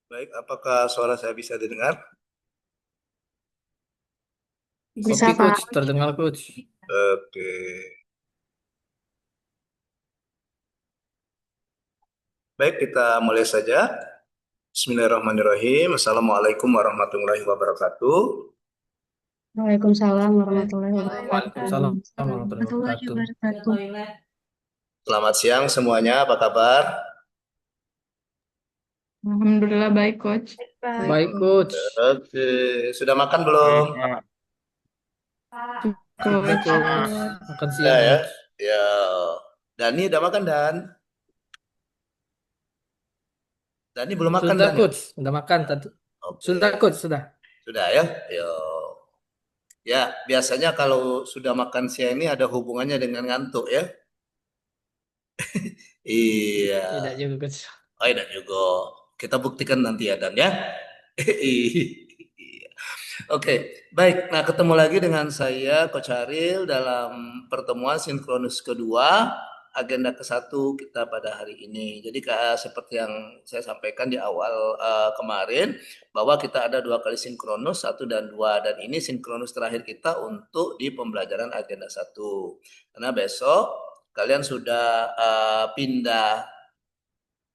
Baik, apakah suara saya bisa didengar? Bisa, Oke, Pak. coach, terdengar coach. Oke. Baik, kita mulai saja. Bismillahirrahmanirrahim. Assalamualaikum warahmatullahi wabarakatuh. Waalaikumsalam warahmatullahi wabarakatuh. Waalaikumsalam warahmatullahi Warahmatullahi wabarakatuh. wabarakatuh. Selamat siang semuanya, apa kabar? Alhamdulillah baik, Coach. Baik, coach. Oke, sudah makan belum? Sudah, Coach. coach. Makan Ya, siang, ya. coach. Ya. Dani udah makan, Dan? Dani belum makan, Sudah, Dan ya? coach. Sudah makan tadi. Oke. Sudah, coach. Sudah. Sudah ya? Yo. Ya, biasanya kalau sudah makan siang ini ada hubungannya dengan ngantuk ya? Iya. Tidak juga, coach. Oh, tidak juga. Kita buktikan nanti ya, Dan ya. Iya. Oke, baik. Nah, ketemu lagi dengan saya, Coach Haril, dalam pertemuan sinkronus kedua, agenda ke-1 kita pada hari ini. Jadi, seperti yang saya sampaikan di awal kemarin, bahwa kita ada 2 kali sinkronus, 1 dan 2. Dan ini sinkronus terakhir kita untuk di pembelajaran agenda 1. Karena besok kalian sudah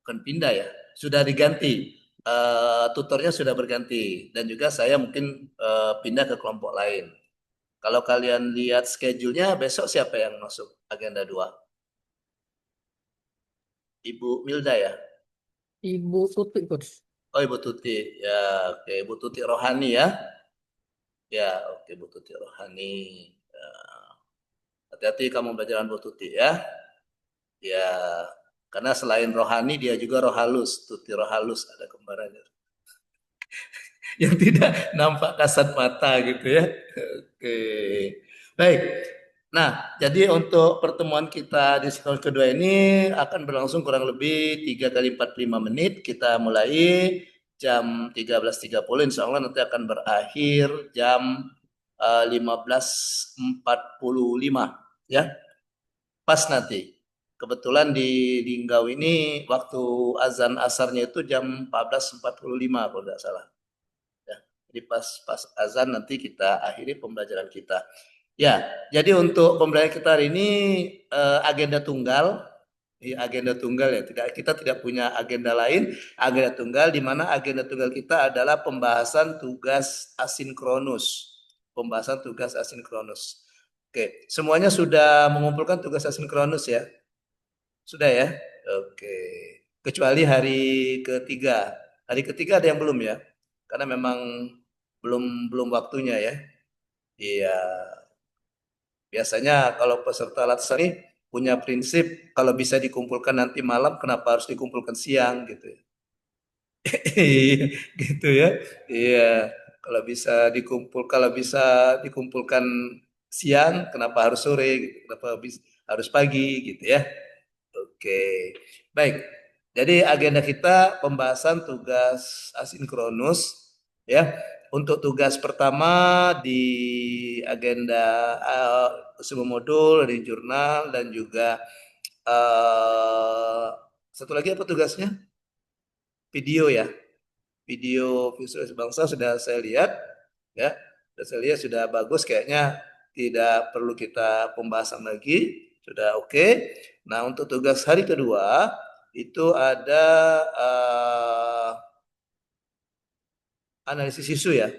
bukan pindah ya, sudah diganti. Tutornya sudah berganti dan juga saya mungkin pindah ke kelompok lain. Kalau kalian lihat schedule-nya besok siapa yang masuk agenda 2? Ibu Milda ya? Ibu Tuti, coach. Oh, Ibu Tuti. Ya, oke, Ibu Tuti Rohani ya. Ya, oke, Ibu Tuti Rohani. Ya, hati-hati kamu belajar dengan Bu Tuti ya. Ya, karena selain rohani dia juga roh halus, Tuti roh halus ada kembarannya. Yang tidak nampak kasat mata gitu ya. Oke. Baik. Nah, jadi untuk pertemuan kita di sesi kedua ini akan berlangsung kurang lebih 3 kali 45 menit. Kita mulai jam 13.30, insya Allah nanti akan berakhir jam 15.45 ya. Pas nanti. Kebetulan di Linggau ini waktu azan asarnya itu jam 14.45 kalau tidak salah. Ya, jadi pas azan nanti kita akhiri pembelajaran kita. Ya, jadi untuk pembelajaran kita hari ini agenda tunggal, agenda tunggal ya. Kita tidak punya agenda lain, agenda tunggal di mana agenda tunggal kita adalah pembahasan tugas asinkronus. Pembahasan tugas asinkronus. Oke, semuanya sudah mengumpulkan tugas asinkronus ya? Sudah ya? Oke. Kecuali hari ketiga. Hari ketiga ada yang belum ya? Karena memang belum belum waktunya ya. Iya, biasanya kalau peserta latsar ini punya prinsip kalau bisa dikumpulkan nanti malam, kenapa harus dikumpulkan siang gitu ya. Gitu ya. Iya, kalau bisa dikumpulkan siang, kenapa harus sore gitu. Kenapa harus pagi gitu ya. Oke. Baik. Jadi agenda kita pembahasan tugas asinkronus ya. Untuk tugas pertama di agenda semua modul di jurnal dan juga uh, satu lagi apa tugasnya? Video ya. Video visualisasi bangsa sudah saya lihat ya. Sudah saya lihat sudah bagus kayaknya tidak perlu kita pembahasan lagi. Sudah oke. Nah, untuk tugas hari kedua itu ada analisis isu ya.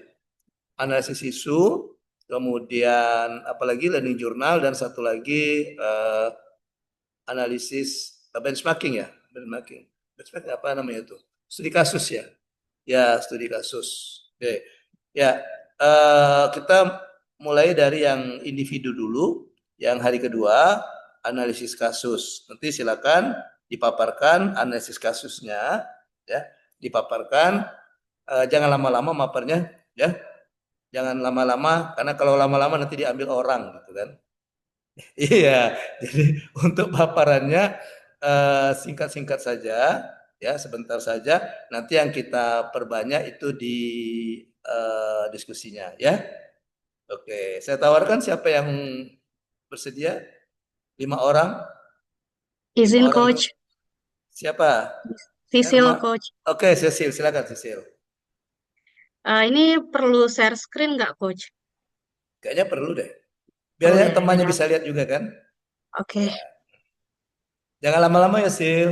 Analisis isu, kemudian apalagi learning journal dan satu lagi analisis benchmarking ya, benchmarking. Benchmarking apa namanya itu? Studi kasus ya. Ya, studi kasus. Oke. Ya, kita mulai dari yang individu dulu, yang hari kedua analisis kasus. Nanti silakan dipaparkan analisis kasusnya ya, dipaparkan jangan lama-lama maparnya ya. Jangan lama-lama karena kalau lama-lama nanti diambil orang gitu kan. Iya, jadi untuk paparannya singkat-singkat saja, ya sebentar saja. Nanti yang kita perbanyak itu di diskusinya, ya. Oke, saya tawarkan siapa yang bersedia? 5 orang, lima Izin, orang. Coach. Siapa? Ya, Sisil, Coach. Oke, Cecil, silakan Cecil. Ini perlu share screen nggak, Coach? Kayaknya perlu deh. Biar Oh ya ya, temannya ya. bisa lihat juga kan. Oke. Ya. Jangan lama-lama ya, Sil.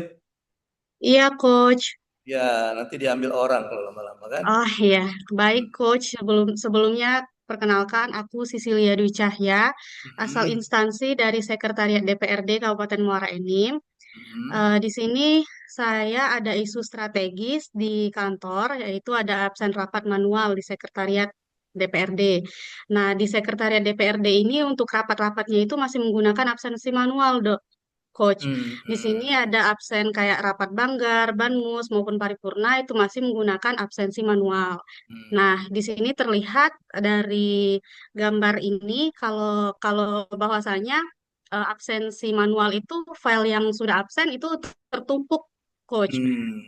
Iya, Coach. Ya, nanti diambil orang kalau lama-lama kan. Oh ya, baik, Coach. Sebelumnya perkenalkan, aku Sisilia Dwi Cahya, asal Mhm. instansi dari Sekretariat DPRD Kabupaten Muara Enim. Mhm. Di sini saya ada isu strategis di kantor, yaitu ada absen rapat manual di Sekretariat DPRD. Nah, di Sekretariat DPRD ini untuk rapat-rapatnya itu masih menggunakan absensi manual, Dok. Coach. Di sini Mhm. ada absen kayak rapat banggar, banmus maupun paripurna itu masih menggunakan absensi manual. Mhm. Nah, di sini terlihat dari gambar ini kalau kalau bahwasanya absensi manual itu file yang sudah absen itu tertumpuk, Coach. Mhm.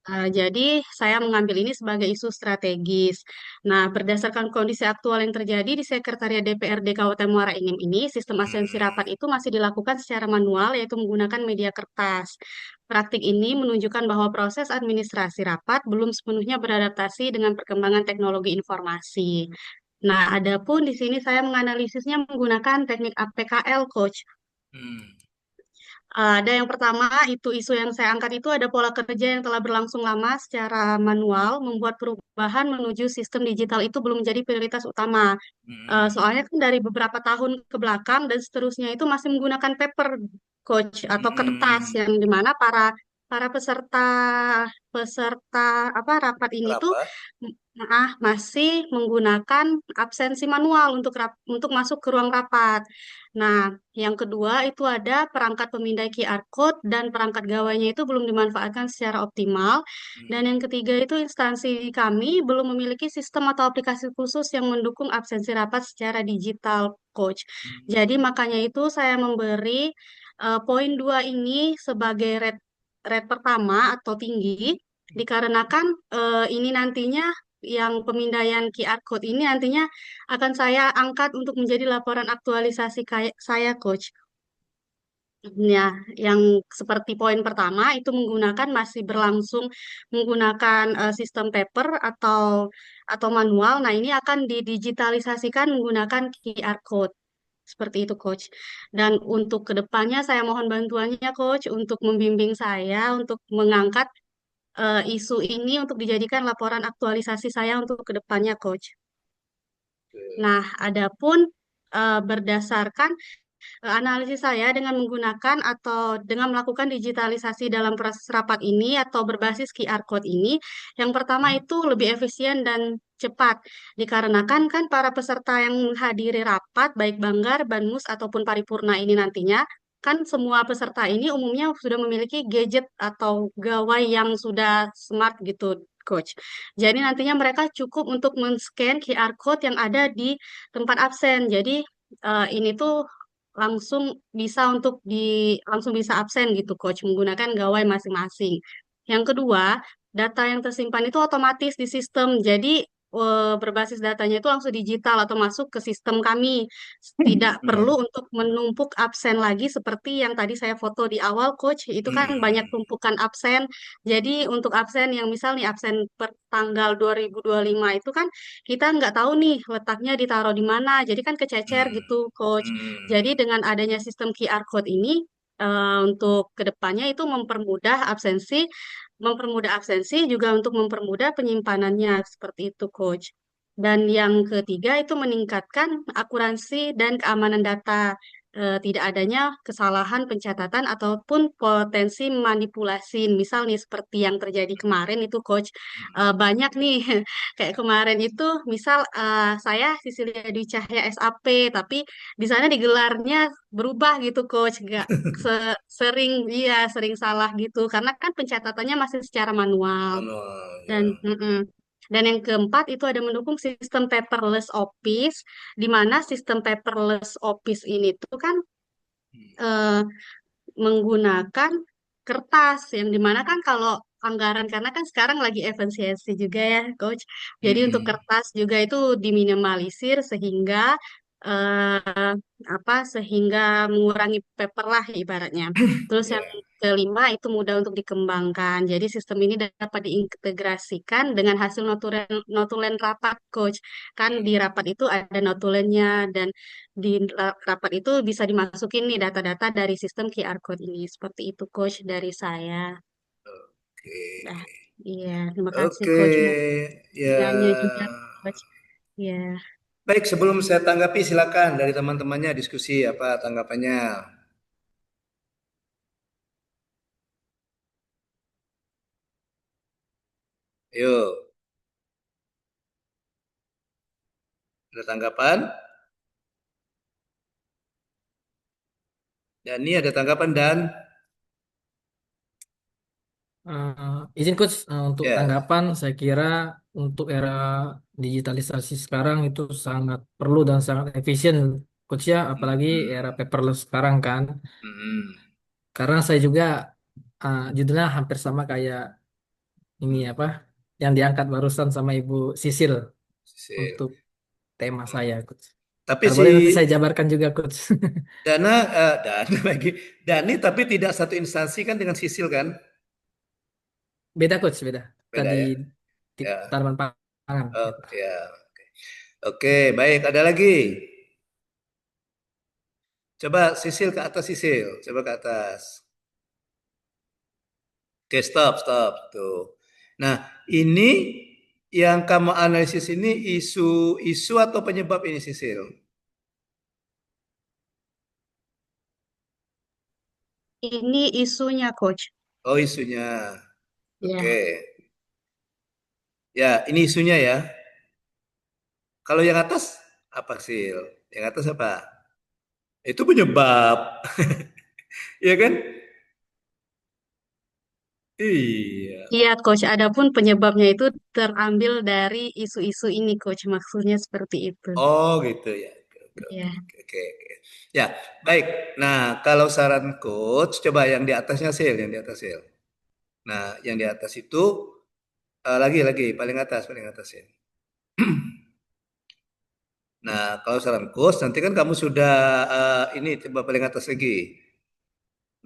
Jadi saya mengambil ini sebagai isu strategis. Nah, berdasarkan kondisi aktual yang terjadi di Sekretariat DPRD Kabupaten Muara Enim ini, sistem absensi rapat itu masih dilakukan secara manual, yaitu menggunakan media kertas. Praktik ini menunjukkan bahwa proses administrasi rapat belum sepenuhnya beradaptasi dengan perkembangan teknologi informasi. Nah, adapun di sini saya menganalisisnya menggunakan teknik APKL, Coach. Mhm. Ada yang pertama, itu isu yang saya angkat itu ada pola kerja yang telah berlangsung lama secara manual, membuat perubahan menuju sistem digital itu belum menjadi prioritas utama. Mhm. Soalnya kan dari beberapa tahun ke belakang dan seterusnya itu masih menggunakan paper, Coach, atau kertas Mhm. yang dimana para para peserta peserta apa rapat ini tuh Rapat. masih menggunakan absensi manual untuk masuk ke ruang rapat. Nah, yang kedua itu ada perangkat pemindai QR code dan perangkat gawainya itu belum dimanfaatkan secara optimal. Dan yang ketiga itu instansi kami belum memiliki sistem atau aplikasi khusus yang mendukung absensi rapat secara digital, Coach. Jadi makanya itu saya memberi poin dua ini sebagai rate pertama atau tinggi, dikarenakan ini nantinya yang pemindaian QR code ini nantinya akan saya angkat untuk menjadi laporan aktualisasi saya, Coach. Ya, yang seperti poin pertama itu masih berlangsung menggunakan sistem paper atau manual. Nah, ini akan didigitalisasikan menggunakan QR code. Seperti itu, Coach. Dan untuk kedepannya saya mohon bantuannya, Coach, untuk membimbing saya untuk mengangkat isu ini untuk dijadikan laporan aktualisasi saya untuk kedepannya, Coach. Nah, adapun berdasarkan analisis saya dengan menggunakan atau dengan melakukan digitalisasi dalam proses rapat ini atau berbasis QR code ini, yang pertama itu lebih efisien dan cepat. Dikarenakan kan para peserta yang menghadiri rapat, baik banggar, banmus, ataupun paripurna ini nantinya, kan semua peserta ini umumnya sudah memiliki gadget atau gawai yang sudah smart gitu, Coach. Jadi nantinya mereka cukup untuk men-scan QR code yang ada di tempat absen. Jadi ini tuh langsung bisa absen gitu, Coach, menggunakan gawai masing-masing. Yang kedua, data yang tersimpan itu otomatis di sistem. Jadi berbasis datanya itu langsung digital atau masuk ke sistem kami. Tidak perlu untuk menumpuk absen lagi seperti yang tadi saya foto di awal, Coach. Itu kan banyak Mhm. tumpukan absen. Jadi untuk absen yang misal nih absen per tanggal 2025 itu kan kita nggak tahu nih letaknya ditaruh di mana. Jadi kan kececer gitu, Coach. Jadi Mhm. dengan adanya sistem QR code ini untuk kedepannya itu mempermudah absensi juga untuk mempermudah penyimpanannya seperti itu, Coach. Dan yang ketiga itu meningkatkan akurasi dan keamanan data. Tidak adanya kesalahan pencatatan ataupun potensi manipulasi. Misal nih seperti yang terjadi kemarin itu, Coach, banyak nih kayak kemarin itu misal saya Sisilia Dwi Cahya SAP tapi di sana digelarnya berubah gitu, Coach, nggak sering iya sering salah gitu karena kan pencatatannya masih secara manual. Manual, Dan ya. dan yang keempat itu ada mendukung sistem paperless office, di mana sistem paperless office ini tuh kan eh, menggunakan kertas yang dimana kan kalau anggaran karena kan sekarang lagi efisiensi juga ya, Coach. Jadi untuk Mhm. kertas juga itu diminimalisir sehingga eh, sehingga mengurangi paper lah ibaratnya. Terus yang Ya. kelima itu mudah untuk dikembangkan. Jadi sistem ini dapat diintegrasikan dengan hasil notulen notulen rapat, Coach. Kan di rapat itu ada notulennya dan di rapat itu bisa dimasukin nih data-data dari sistem QR code ini. Seperti itu, Coach, dari saya. Oke. Nah, iya, terima kasih, Oke, Coach. ya. Kiranya juga, Coach. Ya. Baik, sebelum saya tanggapi silakan dari teman-temannya diskusi apa tanggapannya. Yuk, ada tanggapan? Dan ini ada tanggapan dan Izin coach, untuk ya. tanggapan, saya kira untuk era digitalisasi sekarang itu sangat perlu dan sangat efisien coach ya, apalagi era Hmm, paperless sekarang kan. hmm, Karena saya juga judulnya hampir sama kayak ini apa yang diangkat barusan sama Ibu Sisil Sisil. untuk tema saya coach. Tapi Kalau si boleh nanti saya jabarkan juga coach. Dana lagi, Dani tapi tidak satu instansi kan dengan Sisil kan? Beda coach, beda. Beda Tadi ya? di Ya. tanaman pangan. Oh, Beda. ya. Oke, baik. Ada lagi. Coba Sisil ke atas Sisil. Coba ke atas. Oke, stop, stop. Tuh. Nah, ini yang kamu analisis ini isu atau penyebab ini Sisil? Ini isunya, Coach. Oh, isunya. Oke. Ya. Ya, ini isunya ya. Kalau yang atas apa Sil? Yang atas apa? Itu penyebab. Iya kan? Iya. Iya, Coach. Adapun penyebabnya itu terambil dari isu-isu ini, Coach. Maksudnya seperti itu. Oh, gitu ya. Oke, oke, Ya. oke, oke, oke. Ya, baik. Nah, kalau saran coach, coba yang di atasnya Sil, yang di atas Sil. Nah, yang di atas itu lagi paling atas ya. Nah, kalau saran coach nanti kan kamu sudah ini coba paling atas lagi.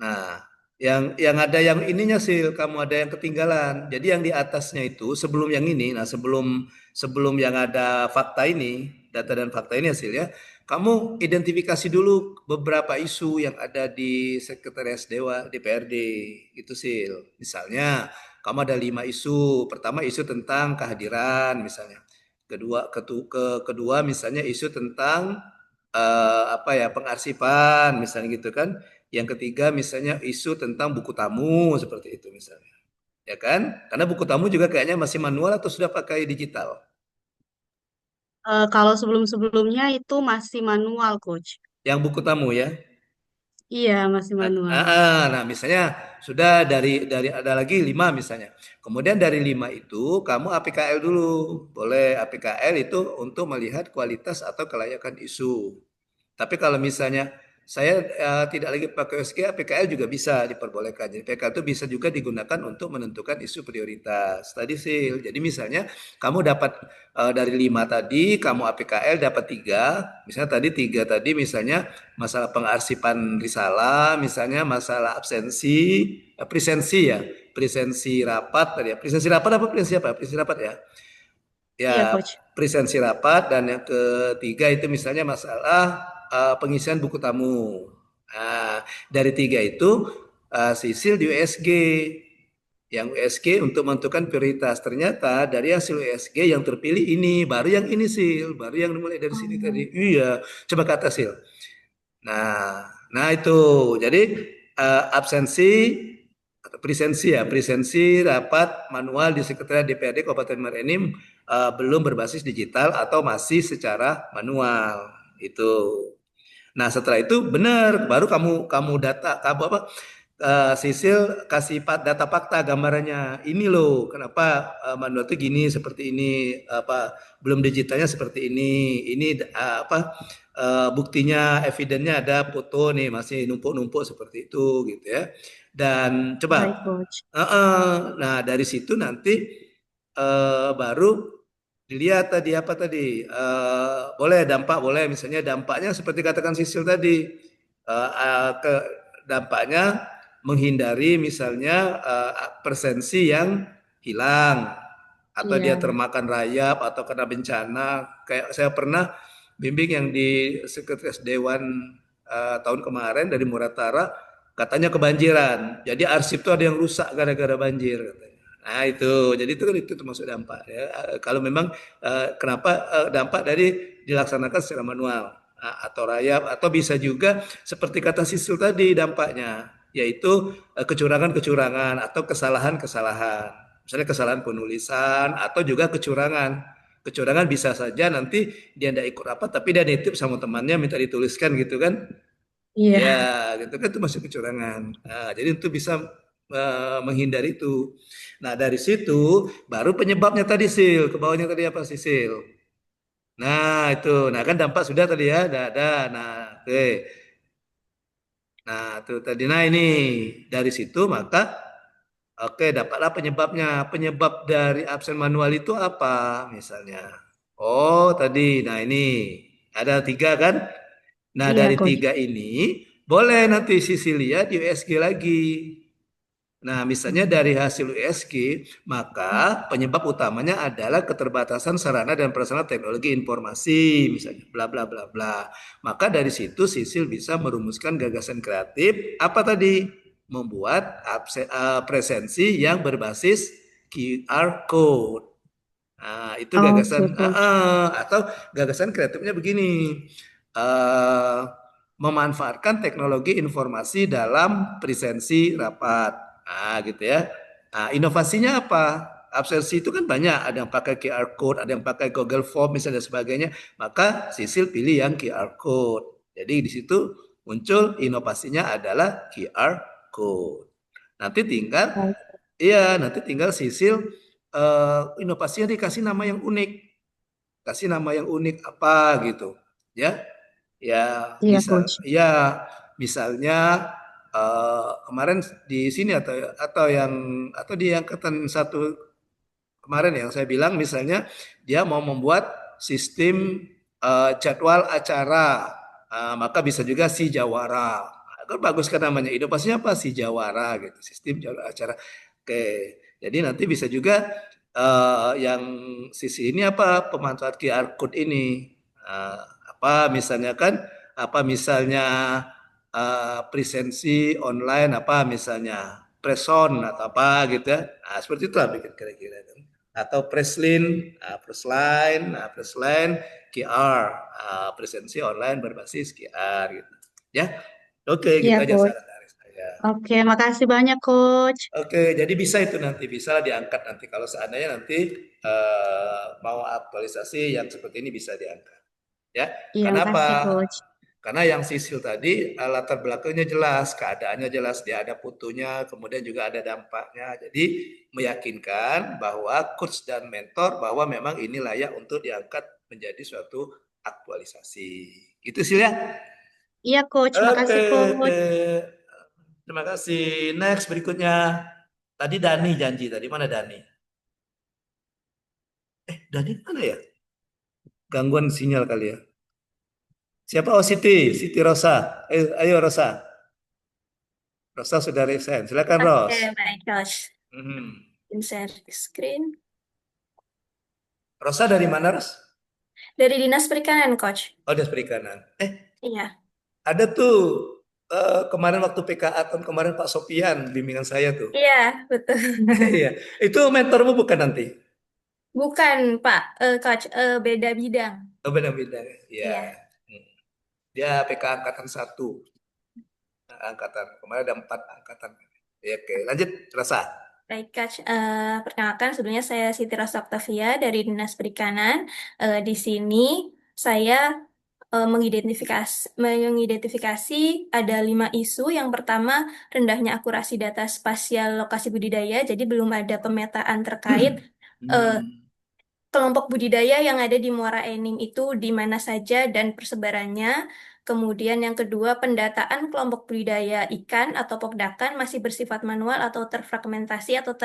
Nah, yang ada yang ininya sih, kamu ada yang ketinggalan. Jadi yang di atasnya itu sebelum yang ini, nah sebelum sebelum yang ada fakta ini, data dan fakta ini hasilnya, kamu identifikasi dulu beberapa isu yang ada di Sekretaris Dewa DPRD itu sih. Misalnya, kamu ada 5 isu. Pertama isu tentang kehadiran misalnya. Kedua misalnya isu tentang apa ya pengarsipan misalnya gitu kan. Yang ketiga misalnya isu tentang buku tamu seperti itu misalnya. Ya kan? Karena buku tamu juga kayaknya masih manual atau sudah pakai digital. Kalau sebelum-sebelumnya itu masih manual, Coach. Yang buku tamu ya. Iya, masih manual. Nah, misalnya sudah dari ada lagi 5 misalnya. Kemudian dari 5 itu kamu APKL dulu. Boleh APKL itu untuk melihat kualitas atau kelayakan isu. Tapi kalau misalnya saya tidak lagi pakai USG, PKL juga bisa diperbolehkan. Jadi PKL itu bisa juga digunakan untuk menentukan isu prioritas. Tadi sih, jadi misalnya kamu dapat dari 5 tadi, kamu APKL dapat 3. Misalnya tadi 3 tadi misalnya masalah pengarsipan risalah, misalnya masalah absensi, presensi ya, presensi rapat tadi ya. Presensi rapat apa presensi apa? Presensi rapat ya. Iya, Ya, Coach. presensi rapat dan yang ketiga itu misalnya masalah pengisian buku tamu. Nah, dari 3 itu sisil di USG. Yang USG untuk menentukan prioritas. Ternyata dari hasil USG yang terpilih ini, baru yang ini sil, baru yang mulai dari sini Oh, tadi. Iya, coba kata sil. Nah itu. Jadi absensi atau presensi rapat manual di Sekretariat DPRD Kabupaten Muara Enim belum berbasis digital atau masih secara manual. Itu. Nah, setelah itu benar baru kamu kamu data kamu apa Sisil kasih data fakta gambarannya ini loh kenapa manual itu gini seperti ini apa belum digitalnya seperti ini apa buktinya evidennya ada foto nih masih numpuk-numpuk seperti itu gitu ya dan baik, coba Coach. nah dari situ nanti baru dilihat tadi apa tadi, boleh dampak, boleh misalnya dampaknya seperti katakan Sisil tadi, ke dampaknya menghindari misalnya presensi yang hilang atau dia Iya. termakan rayap atau kena bencana. Kayak saya pernah bimbing yang di Sekretaris Dewan tahun kemarin dari Muratara, katanya kebanjiran. Jadi arsip itu ada yang rusak gara-gara banjir katanya. Nah itu, jadi itu kan itu termasuk dampak ya. Kalau memang kenapa dampak dari dilaksanakan secara manual atau rayap atau bisa juga seperti kata Sisil tadi dampaknya yaitu kecurangan-kecurangan atau kesalahan-kesalahan. Misalnya kesalahan penulisan atau juga kecurangan. Kecurangan bisa saja nanti dia tidak ikut apa tapi dia nitip sama temannya minta dituliskan gitu kan. Iya. Ya, gitu kan itu masih kecurangan. Nah, jadi itu bisa menghindari itu. Nah, dari situ baru penyebabnya tadi Sil, ke bawahnya tadi apa sih Sil? Nah, itu. Nah, kan dampak sudah tadi ya, ada. Nah, oke. Nah, itu tadi. Nah, ini dari situ maka oke, dapatlah penyebabnya. Penyebab dari absen manual itu apa misalnya? Oh, tadi. Nah, ini ada 3 kan? Nah, Iya, dari Coach. 3 ini boleh nanti sisi lihat di USG lagi. Nah, misalnya dari hasil USG, maka penyebab utamanya adalah keterbatasan sarana dan prasarana teknologi informasi, misalnya bla bla bla bla. Maka dari situ Sisil bisa merumuskan gagasan kreatif apa tadi? Membuat presensi yang berbasis QR code. Nah, itu Oke, gagasan Coach. atau gagasan kreatifnya begini. eh, Memanfaatkan teknologi informasi dalam presensi rapat. Nah, gitu ya. Nah, inovasinya apa? Absensi itu kan banyak, ada yang pakai QR code, ada yang pakai Google Form misalnya dan sebagainya. Maka Sisil pilih yang QR code. Jadi di situ muncul inovasinya adalah QR code. Nanti tinggal Baik. Iya, nanti tinggal Sisil inovasinya dikasih nama yang unik. Kasih nama yang unik apa gitu. Ya. Ya, Iya, Coach. misalnya kemarin di sini atau di angkatan 1 kemarin yang saya bilang misalnya dia mau membuat sistem jadwal acara. Maka bisa juga si Jawara. Kan bagus kan namanya. Inovasinya apa? Si Jawara gitu. Sistem jadwal acara. Oke. Jadi nanti bisa juga yang sisi ini apa? Pemanfaat QR code ini. Eh, apa misalnya kan? Apa misalnya presensi online apa misalnya preson atau apa gitu ya. Nah, seperti itu lah bikin kira-kira kan atau Pressline QR, presensi online berbasis QR gitu. Ya, oke gitu Iya, aja Coach. saran dari saya. Oke, makasih banyak, Coach. Oke, jadi bisa itu nanti bisa diangkat nanti kalau seandainya nanti mau aktualisasi yang seperti ini bisa diangkat. Ya, Iya, kenapa? makasih, Coach. Karena yang Sisil tadi latar belakangnya jelas, keadaannya jelas, dia ada fotonya, kemudian juga ada dampaknya. Jadi meyakinkan bahwa coach dan mentor bahwa memang ini layak untuk diangkat menjadi suatu aktualisasi. Itu Sil ya. Iya, Coach. Oke, Makasih, oke. Coach. Terima kasih. Next berikutnya. Tadi Dani janji tadi mana Dani? Dani mana ya? Gangguan sinyal kali ya. Siapa? Oh Siti Rosa. Ayo Rosa. Rosa sudah resign. Silakan Oke, Ros. baik, Coach. Mhm. Share screen. Rosa dari mana, Ros? Dari Dinas Perikanan, Coach. Oh, Dinas Perikanan. Iya. Ada tuh kemarin waktu PKA tahun kemarin Pak Sopian bimbingan saya tuh. Iya, betul. Iya, itu mentormu bukan nanti? Bukan, Pak. Coach, beda bidang. Oh, beda-beda. Iya. Iya. Dia PKA angkatan 1. Angkatan. Kemarin ada 4 angkatan. Ya, oke, lanjut, Rosa. Baik, Coach. Perkenalkan, sebelumnya saya Siti Rosa Octavia dari Dinas Perikanan. Di sini saya mengidentifikasi ada 5 isu. Yang pertama, rendahnya akurasi data spasial lokasi budidaya, jadi belum ada pemetaan terkait kelompok budidaya yang ada di Muara Enim itu di mana saja dan persebarannya. Kemudian yang kedua, pendataan kelompok budidaya ikan atau pokdakan masih bersifat manual atau terfragmentasi atau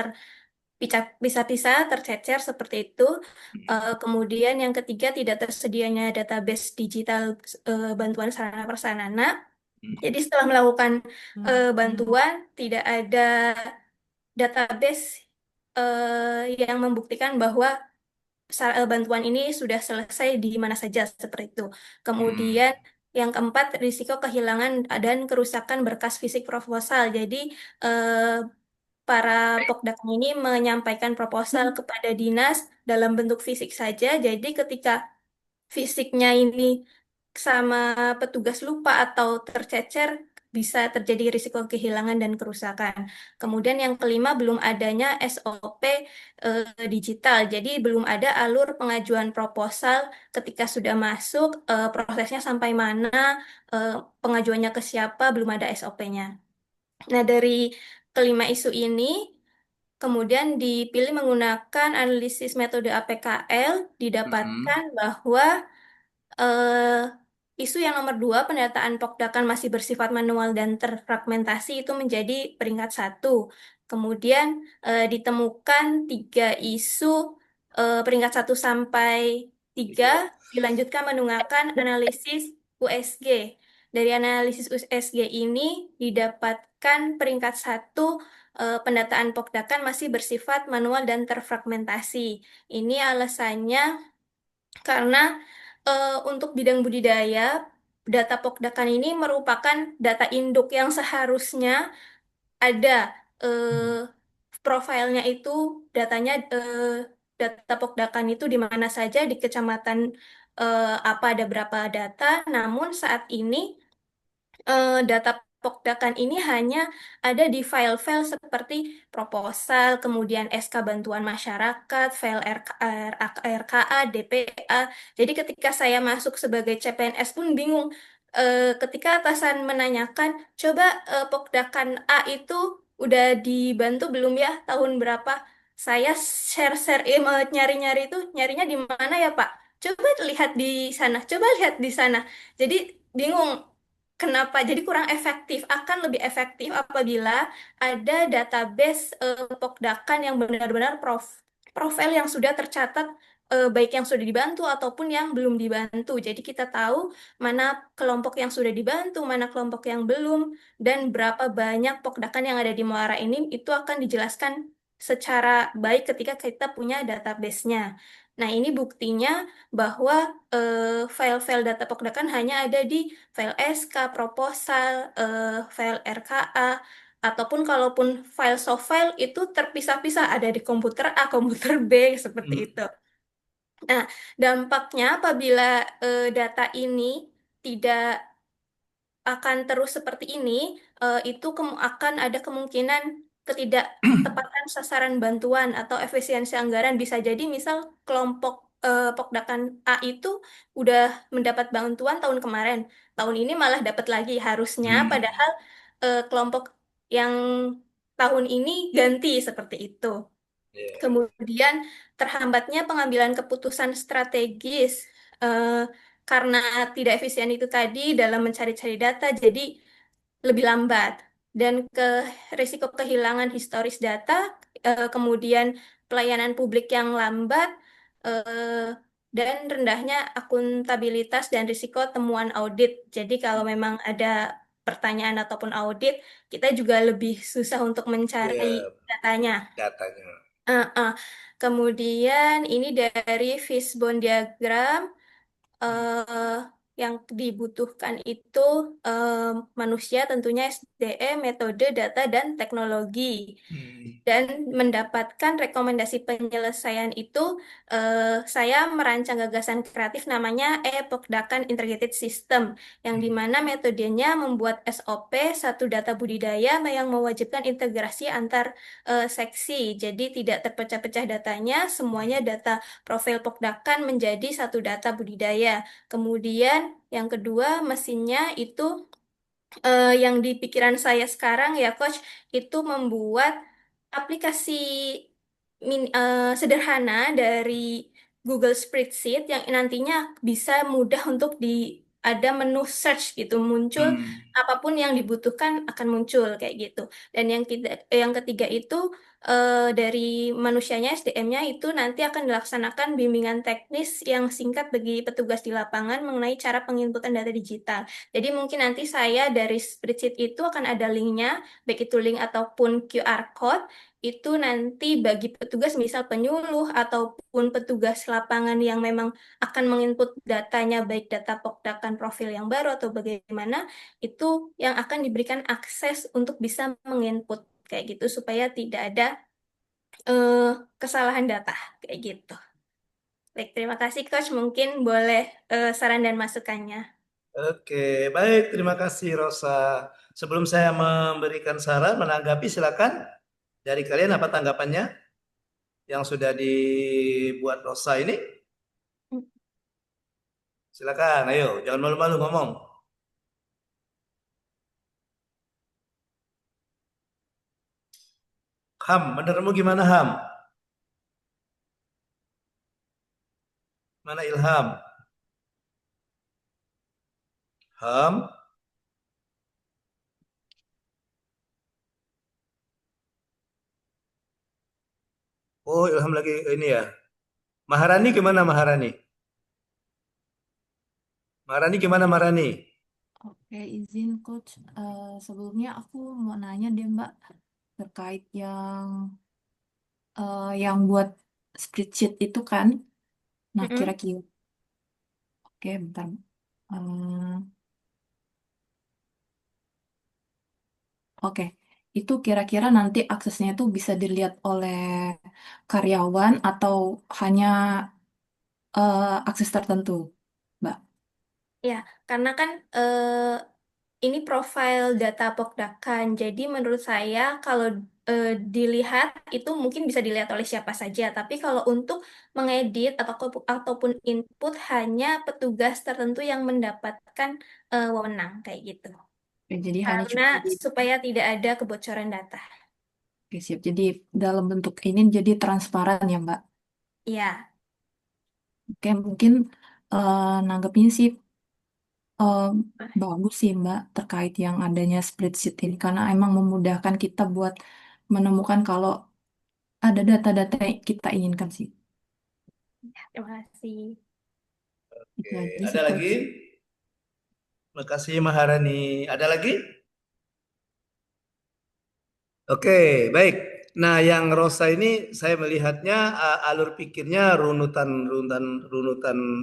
bisa-bisa tercecer seperti itu. Kemudian yang ketiga, tidak tersedianya database digital bantuan sarana prasarana. Jadi setelah melakukan bantuan, tidak ada database yang membuktikan bahwa bantuan ini sudah selesai di mana saja seperti itu. Kemudian yang keempat, risiko kehilangan dan kerusakan berkas fisik proposal. Jadi eh, para pokdakan ini menyampaikan proposal kepada dinas dalam bentuk fisik saja. Jadi ketika fisiknya ini sama petugas lupa atau tercecer, bisa terjadi risiko kehilangan dan kerusakan. Kemudian yang kelima, belum adanya SOP digital. Jadi belum ada alur pengajuan proposal ketika sudah masuk, prosesnya sampai mana, eh, pengajuannya ke siapa, belum ada SOP-nya. Nah, dari kelima isu ini, kemudian dipilih menggunakan analisis metode APKL, didapatkan bahwa eh, isu yang nomor dua, pendataan pokdakan masih bersifat manual dan terfragmentasi itu menjadi peringkat satu. Kemudian ditemukan tiga isu peringkat satu sampai tiga, dilanjutkan menggunakan analisis USG. Dari analisis USG ini didapatkan peringkat satu, pendataan pokdakan masih bersifat manual dan terfragmentasi. Ini alasannya karena untuk bidang budidaya, data Pokdakan ini merupakan data induk yang seharusnya ada profilnya itu, datanya data Pokdakan itu di mana saja di kecamatan apa ada berapa data. Namun saat ini data Pokdakan ini hanya ada di file-file seperti proposal, kemudian SK bantuan masyarakat, file RKA, DPA. Jadi ketika saya masuk sebagai CPNS pun bingung. Ketika atasan menanyakan, coba Pokdakan A itu udah dibantu belum ya, tahun berapa? Saya share-share nyari-nyari itu, nyarinya di mana ya Pak? Coba lihat di sana, coba lihat di sana. Jadi bingung. Kenapa? Jadi kurang efektif. Akan lebih efektif apabila ada database Pokdakan yang benar-benar profil yang sudah tercatat, baik yang sudah dibantu ataupun yang belum dibantu. Jadi kita tahu mana kelompok yang sudah dibantu, mana kelompok yang belum, dan berapa banyak Pokdakan yang ada di Muara ini itu akan dijelaskan secara baik ketika kita punya database-nya. Nah, ini buktinya bahwa file-file data Pokdakan hanya ada di file SK, proposal, file RKA, ataupun kalaupun file soft file itu terpisah-pisah ada di komputer A, komputer B, seperti itu. Nah, dampaknya apabila data ini tidak akan terus seperti ini, itu akan ada kemungkinan ketidaktepatan sasaran bantuan atau efisiensi anggaran. Bisa jadi misal kelompok Pokdakan A itu udah mendapat bantuan tahun kemarin, tahun ini malah dapat lagi harusnya, padahal kelompok yang tahun ini ganti seperti itu. Kemudian terhambatnya pengambilan keputusan strategis eh, karena tidak efisien itu tadi dalam mencari-cari data, jadi lebih lambat dan risiko kehilangan historis data, kemudian pelayanan publik yang lambat, eh, dan rendahnya akuntabilitas dan risiko temuan audit. Jadi kalau memang ada pertanyaan ataupun audit, kita juga lebih susah untuk mencari datanya. Uh-uh. Kemudian ini dari fishbone diagram, eh, yang dibutuhkan itu manusia tentunya SDM, metode, data, dan teknologi. Dan mendapatkan rekomendasi penyelesaian itu, saya merancang gagasan kreatif namanya Pokdakan Integrated System, yang dimana metodenya membuat SOP satu data budidaya yang mewajibkan integrasi antar seksi. Jadi tidak terpecah-pecah datanya, semuanya data profil Pokdakan menjadi satu data budidaya. Kemudian yang kedua, mesinnya itu yang di pikiran saya sekarang ya Coach, itu membuat aplikasi sederhana dari Google Spreadsheet yang nantinya bisa mudah untuk ada menu search gitu, muncul apapun yang dibutuhkan akan muncul kayak gitu. Dan yang ketiga itu dari manusianya, SDM-nya itu nanti akan dilaksanakan bimbingan teknis yang singkat bagi petugas di lapangan mengenai cara penginputan data digital. Jadi mungkin nanti saya dari spreadsheet itu akan ada linknya, baik itu link ataupun QR code, itu nanti bagi petugas misal penyuluh ataupun petugas lapangan yang memang akan menginput datanya, baik data pokdakan profil yang baru atau bagaimana, itu yang akan diberikan akses untuk bisa menginput kayak gitu supaya tidak ada eh, kesalahan data kayak gitu. Baik, terima kasih Coach. Mungkin boleh saran dan masukannya. Oke, baik. Terima kasih Rosa. Sebelum saya memberikan saran, menanggapi silakan. Dari kalian apa tanggapannya yang sudah dibuat Rosa ini? Silakan, ayo. Jangan malu-malu ngomong. Ham, menurutmu gimana Ham? Mana Ilham? Ham? Oh, Ilham lagi ini ya. Maharani gimana Maharani? Maharani gimana Maharani? Oke, izin Coach. Sebelumnya aku mau nanya deh Mbak terkait yang buat spreadsheet itu kan. Nah, Mm-mm. kira-kira, oke, bentar. Eh, oke, itu kira-kira nanti aksesnya itu bisa dilihat oleh karyawan atau hanya akses tertentu, Mbak? Ya, karena kan ini profil data Pokdakan. Jadi menurut saya kalau dilihat itu mungkin bisa dilihat oleh siapa saja. Tapi kalau untuk mengedit ataupun input hanya petugas tertentu yang mendapatkan wewenang kayak gitu. Oke, jadi hanya Karena cuma di. supaya tidak ada kebocoran data. Oke, siap. Jadi dalam bentuk ini jadi transparan ya, Mbak. Ya, Oke, mungkin nanggepin sih eh, bagus sih, Mbak, terkait yang adanya spreadsheet ini. Karena emang memudahkan kita buat menemukan kalau ada data-data yang kita inginkan sih. terima kasih. Itu Oke, aja ada sih, lagi? Coach. Terima kasih Maharani. Ada lagi? Oke, baik. Nah, yang Rosa ini saya melihatnya alur pikirnya runutan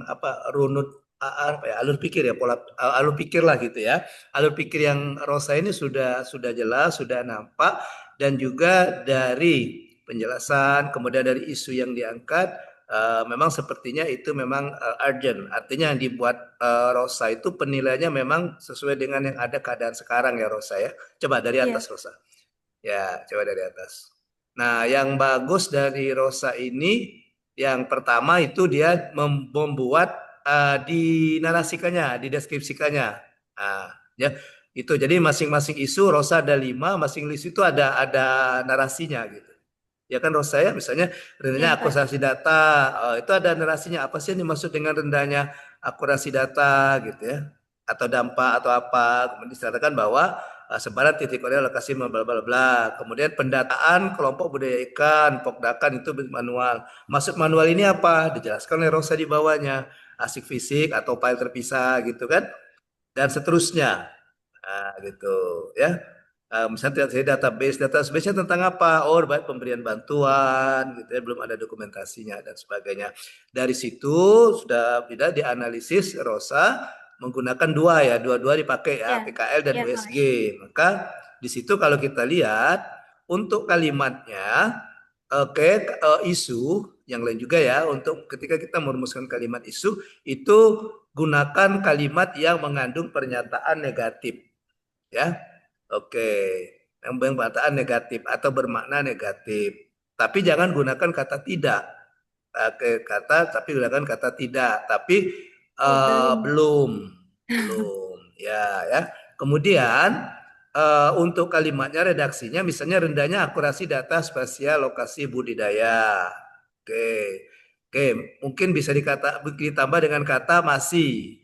apa runut apa ya alur pikir ya pola alur pikir lah gitu ya. Alur pikir yang Rosa ini sudah jelas, sudah nampak dan juga dari penjelasan kemudian dari isu yang diangkat memang sepertinya itu memang urgent. Artinya yang dibuat Rosa itu penilaiannya memang sesuai dengan yang ada keadaan sekarang ya Rosa ya. Coba dari Ya, atas Rosa. Ya, coba dari atas. Nah, yang bagus dari Rosa ini, yang pertama itu dia membuat dinarasikannya, dideskripsikannya. Nah, ya, itu. Jadi masing-masing isu Rosa ada 5, masing isu itu ada narasinya gitu. Ya kan Rosa ya, misalnya rendahnya ya Kak. akurasi data, itu ada narasinya. Apa sih yang dimaksud dengan rendahnya akurasi data gitu ya? Atau dampak atau apa? Kemudian disertakan bahwa sebaran titik koordinat lokasi bla bla bla bla. Kemudian pendataan kelompok budaya ikan, pokdakan itu manual. Maksud manual ini apa? Dijelaskan oleh Rosa di bawahnya. Asik fisik atau file terpisah gitu kan? Dan seterusnya. Nah, gitu ya. Misalnya database-nya tentang apa? Oh, baik pemberian bantuan, gitu ya, belum ada dokumentasinya dan sebagainya. Dari situ sudah tidak dianalisis Rosa menggunakan dua-dua dipakai ya, Ya, PKL dan ya USG. Coach. Maka di situ kalau kita lihat untuk kalimatnya, oke, isu yang lain juga ya untuk ketika kita merumuskan kalimat isu itu gunakan kalimat yang mengandung pernyataan negatif ya. Oke, yang pernyataan negatif atau bermakna negatif. Tapi jangan gunakan kata tidak. Tapi gunakan kata tidak. Tapi Oh, belum. belum, belum. Ya. Kemudian untuk kalimatnya redaksinya misalnya rendahnya akurasi data spasial lokasi budidaya. Oke. Oke, mungkin bisa ditambah dengan kata masih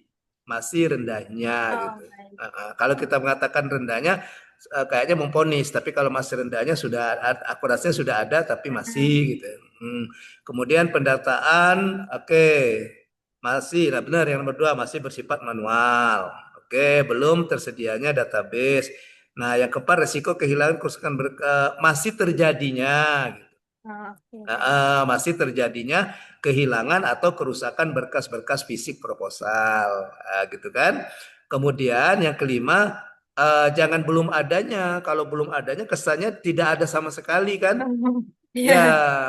rendahnya Oh, gitu. baik. Kalau kita mengatakan rendahnya kayaknya memponis, tapi kalau masih rendahnya sudah akurasinya sudah ada tapi masih gitu. Kemudian pendataan, oke, masih, nah benar yang nomor 2 masih bersifat manual. Oke, belum tersedianya database. Nah, yang keempat resiko kehilangan kerusakan masih terjadinya. Gitu. Oke. Masih terjadinya kehilangan atau kerusakan berkas-berkas fisik proposal, gitu kan. Kemudian yang kelima, jangan belum adanya. Kalau belum adanya kesannya tidak ada sama sekali kan. Iya. Ya,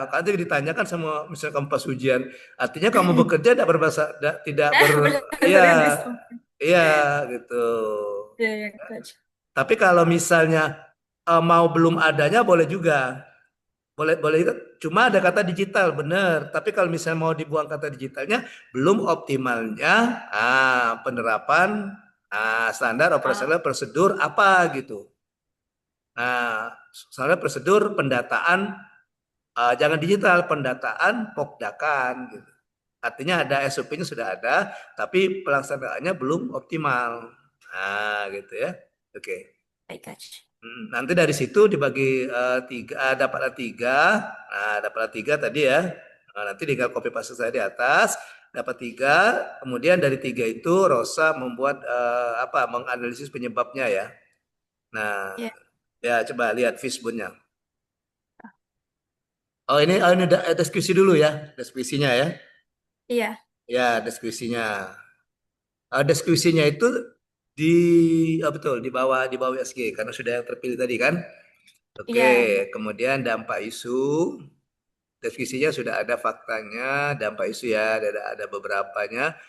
nanti ditanyakan sama misalnya kamu pas ujian, artinya kamu bekerja tidak berbahasa, tidak Belajar ya, Inggris. iya gitu. Iya, iya, Coach. Tapi kalau misalnya mau belum adanya boleh juga. Boleh juga. Cuma ada kata digital, benar. Tapi kalau misalnya mau dibuang kata digitalnya, belum optimalnya penerapan standar operasional prosedur apa gitu. Nah, standar prosedur pendataan jangan digital, pendataan pokdakan gitu. Artinya ada SOP-nya sudah ada, tapi pelaksanaannya belum optimal. Nah, gitu ya. Oke. Baik, Coach. Nanti dari situ dibagi tiga, dapatlah 3. Nah, dapatlah 3 tadi ya. Nah, nanti tinggal copy paste saya di atas, dapat 3. Kemudian dari 3 itu Rosa membuat menganalisis penyebabnya ya. Nah, Ya. ya coba lihat fishbone-nya. Oh ini deskripsi dulu ya, deskripsinya ya. Iya. Ya, deskripsinya. Deskripsinya itu betul di bawah USG karena sudah terpilih tadi kan. Oke, Iya. kemudian dampak isu, deskripsinya sudah ada faktanya, dampak isu ya, ada beberapanya.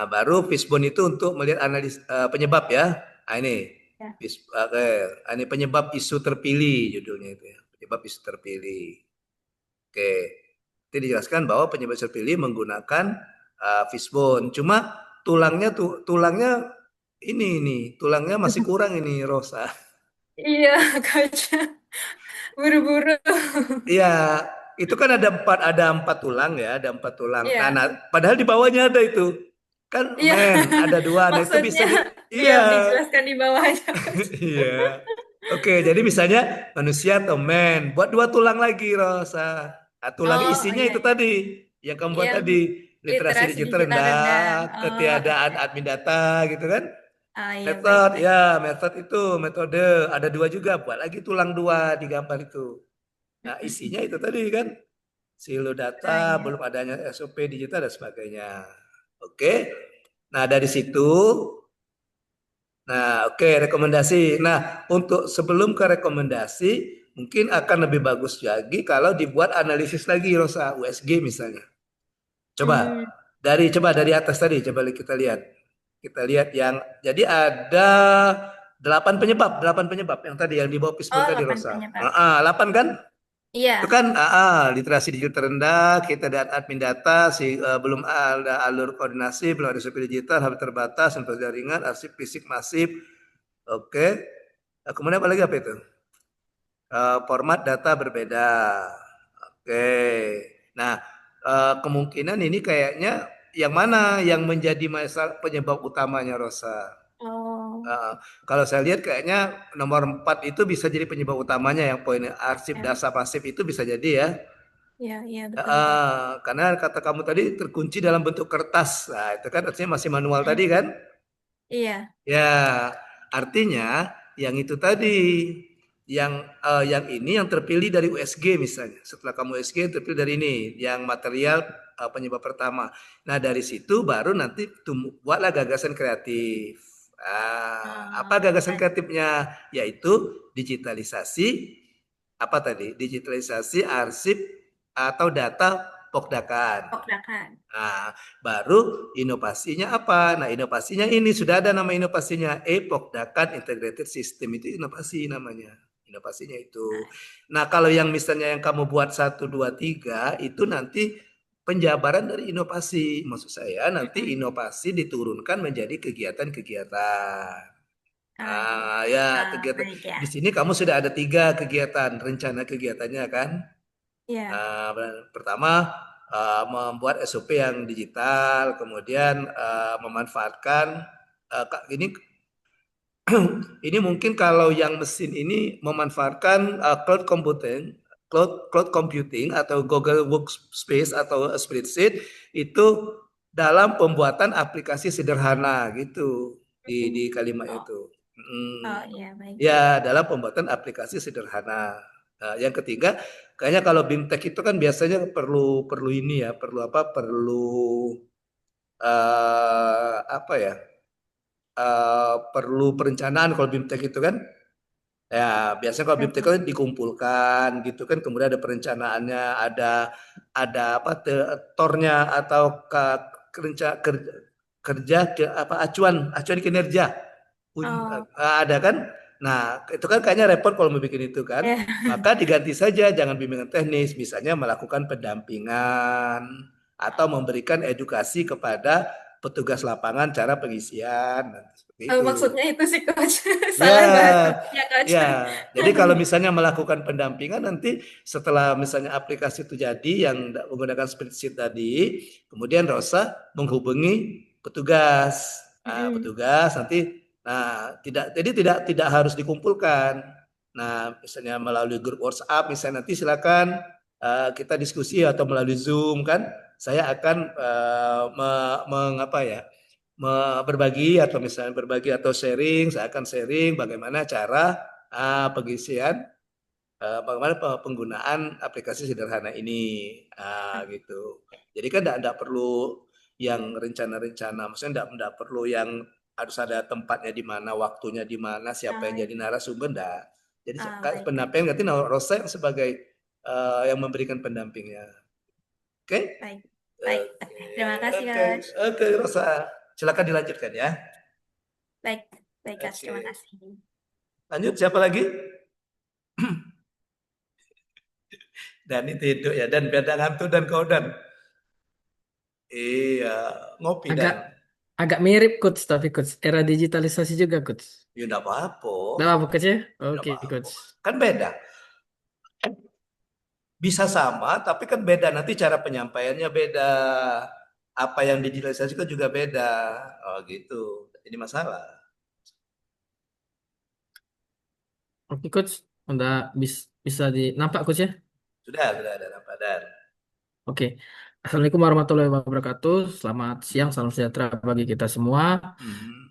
Baru fishbone itu untuk melihat analis penyebab ya. Ini, Ya. ini penyebab isu terpilih judulnya itu ya, penyebab isu terpilih. Oke, itu dijelaskan bahwa penyebab isu terpilih menggunakan fishbone. Cuma tulangnya tulangnya masih kurang ini Rosa. Iya, Coach. Buru-buru. Iya, itu kan ada empat tulang ya, ada 4 tulang. Iya. Nah, padahal di bawahnya ada itu. Kan Iya. ada 2. Nah, itu bisa Maksudnya biar iya. dijelaskan di bawahnya, Coach. Iya. Oke, jadi misalnya manusia atau men, buat 2 tulang lagi, Rosa. Tulang Oh, isinya iya. itu tadi yang kamu buat Iya, tadi, literasi literasi digital digital rendah. rendah, Oh, ketiadaan oke. admin data gitu kan. Iya, Metode, baik-baik. ya, metode ada 2 juga, buat lagi tulang 2 di gambar itu. Nah, isinya itu tadi kan, silo data, Iya. belum adanya SOP digital dan sebagainya. Oke. Nah, dari situ rekomendasi. Nah, untuk sebelum ke rekomendasi, mungkin akan lebih bagus lagi kalau dibuat analisis lagi Rosa, USG misalnya. Coba dari atas tadi, coba kita lihat. Kita lihat yang jadi ada 8 penyebab yang tadi yang di bawah fishbone Oh, tadi 8 Rosa. penyebab. 8 kan? Itu Iya. kan literasi digital terendah, kita dan admin data, belum ada alur koordinasi, belum ada SOP digital, hub terbatas, untuk jaringan, arsip fisik masif. Oke. Kemudian apa lagi apa itu? Format data berbeda. Oke. Nah, kemungkinan ini kayaknya yang mana yang menjadi masalah penyebab utamanya Rosa? Oh, Kalau saya lihat kayaknya nomor 4 itu bisa jadi penyebab utamanya yang poin arsip ya. data pasif itu bisa jadi ya. Iya, iya, betul, Coach. Karena kata kamu tadi terkunci dalam bentuk kertas. Nah, itu kan artinya masih manual tadi kan? Iya. Ya, artinya yang itu tadi yang ini yang terpilih dari USG misalnya. Setelah kamu USG terpilih dari ini yang material penyebab pertama. Nah, dari situ baru nanti buatlah gagasan kreatif. Apa gagasan kreatifnya? Yaitu digitalisasi apa tadi? Digitalisasi arsip atau data pokdakan. Nah, baru inovasinya apa? Nah, inovasinya ini sudah ada nama inovasinya, Pokdakan Integrated System, itu inovasi namanya. Inovasinya itu. Nah, kalau yang misalnya yang kamu buat 1, 2, 3 itu nanti penjabaran dari inovasi. Maksud saya nanti inovasi diturunkan menjadi kegiatan-kegiatan. Kegiatan. Baik ya. Di sini kamu sudah ada 3 kegiatan, rencana kegiatannya kan? Iya. Pertama membuat SOP yang digital, kemudian memanfaatkan ini ini mungkin kalau yang mesin ini memanfaatkan cloud computing atau Google Workspace atau spreadsheet itu dalam pembuatan aplikasi sederhana gitu di kalimat Oh, itu. oh iya baik. Ya, dalam pembuatan aplikasi sederhana. Nah, yang ketiga, kayaknya kalau BIMTEK itu kan biasanya perlu perlu ini ya, perlu apa? Perlu apa ya? Perlu perencanaan kalau BIMTEK itu kan. Ya, biasanya kalau BIMTEK kan dikumpulkan gitu kan, kemudian ada perencanaannya, ada apa tornya atau kerja apa acuan kinerja. Oh, Ada kan? Nah, itu kan kayaknya repot kalau mau bikin itu kan. ya. Maka diganti saja, jangan bimbingan teknis, misalnya melakukan pendampingan atau memberikan edukasi kepada petugas lapangan cara pengisian, nah, seperti Oh, itu. maksudnya itu sih coach. Ya, Salah bahasanya coach. ya. Jadi kalau misalnya melakukan pendampingan nanti setelah misalnya aplikasi itu jadi yang menggunakan spreadsheet tadi, kemudian Rosa menghubungi petugas. Nah, petugas nanti tidak harus dikumpulkan. Nah, misalnya melalui grup WhatsApp misalnya nanti silakan kita diskusi atau melalui Zoom kan. Saya akan mengapa ya? Berbagi atau misalnya berbagi atau sharing, saya akan sharing bagaimana cara pengisian, bagaimana penggunaan aplikasi sederhana ini, gitu. Jadi kan tidak perlu yang rencana-rencana, maksudnya tidak perlu yang harus ada tempatnya di mana, waktunya di mana, siapa yang jadi narasumber, enggak. Jadi Baik, pendampingan nanti Rosa yang sebagai yang memberikan pendampingnya. Oke? baik, baik. Terima kasih Oke, coach. oke Rosa. Silakan dilanjutkan ya. Baik, baik coach. Oke. Terima kasih. Lanjut siapa lagi? Dani tidur ya, dan beda ngantuk dan kaudan. Iya, ngopi Agak dan. agak mirip coach tapi coach era digitalisasi juga coach. Ya enggak apa-apa. Nah, apa coach ya? Enggak Oke apa-apa. coach. Kan beda. Bisa sama, tapi kan beda. Nanti cara penyampaiannya beda. Apa yang digitalisasikan juga beda. Oh gitu. Ini masalah. Oke coach, udah bisa nampak coach ya? Sudah ada apa dan. Oke. Assalamualaikum warahmatullahi wabarakatuh. Selamat siang, salam sejahtera bagi kita semua.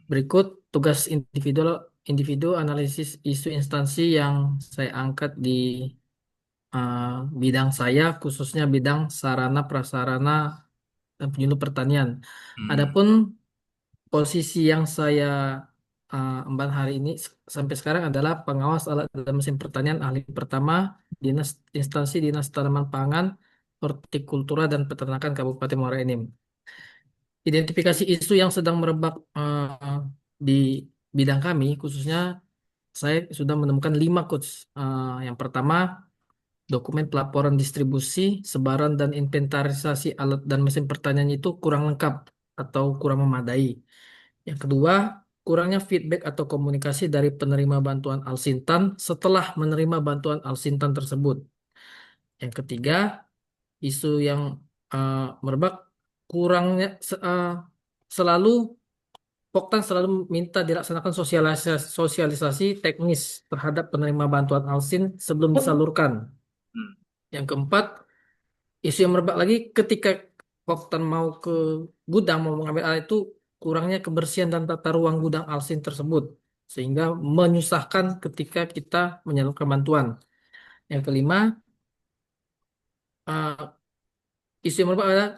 Berikut tugas individu individu analisis isu instansi yang saya angkat di bidang saya, khususnya bidang sarana prasarana dan penyuluh pertanian. Adapun posisi yang saya emban hari ini sampai sekarang adalah pengawas alat dan mesin pertanian ahli pertama instansi Dinas Tanaman Pangan, Hortikultura dan Peternakan Kabupaten Muara Enim. Identifikasi isu yang sedang merebak di bidang kami, khususnya saya sudah menemukan 5 coach. Yang pertama, dokumen pelaporan distribusi, sebaran dan inventarisasi alat dan mesin pertanian itu kurang lengkap atau kurang memadai. Yang kedua, kurangnya feedback atau komunikasi dari penerima bantuan Alsintan setelah menerima bantuan Alsintan tersebut. Yang ketiga, isu yang merebak kurangnya selalu Poktan selalu minta dilaksanakan sosialisasi teknis terhadap penerima bantuan Alsin sebelum disalurkan. Yang keempat, isu yang merebak lagi ketika Poktan mau ke gudang mau mengambil alat itu kurangnya kebersihan dan tata ruang gudang Alsin tersebut sehingga menyusahkan ketika kita menyalurkan bantuan. Yang kelima, eh, isu yang merebak adalah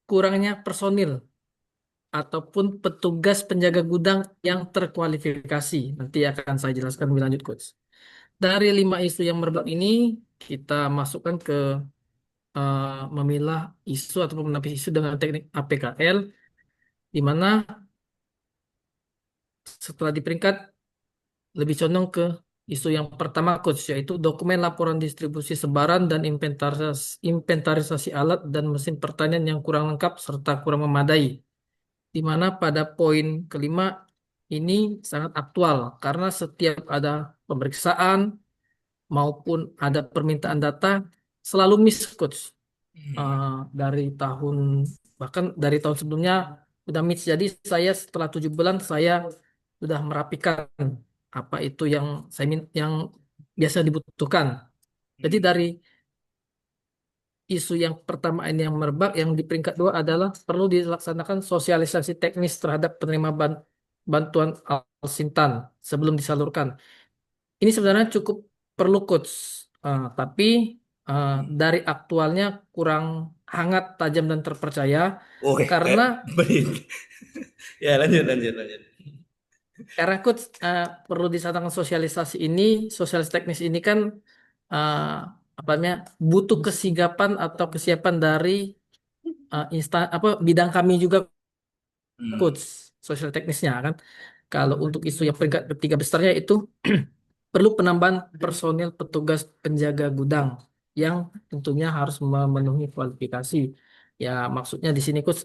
kurangnya personil ataupun petugas penjaga gudang yang terkualifikasi. Nanti akan saya jelaskan lebih lanjut, Coach. Dari 5 isu yang merebak ini, kita masukkan ke memilah isu ataupun menapis isu dengan teknik APKL, di mana setelah diperingkat lebih condong ke isu yang pertama, Coach, yaitu dokumen laporan distribusi sebaran dan inventarisasi alat dan mesin pertanian yang kurang lengkap serta kurang memadai. Di mana pada poin kelima ini sangat aktual karena setiap ada pemeriksaan maupun ada permintaan data selalu miss coach. Dari tahun bahkan dari tahun sebelumnya udah miss, jadi saya setelah 7 bulan saya sudah merapikan apa itu yang yang biasa dibutuhkan. Jadi dari isu yang pertama ini yang merebak, yang di peringkat 2 adalah perlu dilaksanakan sosialisasi teknis terhadap penerima bantuan Al-Sintan sebelum disalurkan. Ini sebenarnya cukup perlu coach, tapi dari aktualnya kurang hangat, tajam dan terpercaya Oh, karena ya lanjut. coach perlu dilaksanakan sosialisasi teknis ini kan apa namanya butuh kesigapan atau kesiapan dari bidang kami juga coach sosial teknisnya kan. Kalau untuk isu yang peringkat ketiga besarnya itu perlu penambahan personil petugas penjaga gudang yang tentunya harus memenuhi kualifikasi. Ya maksudnya di sini coach,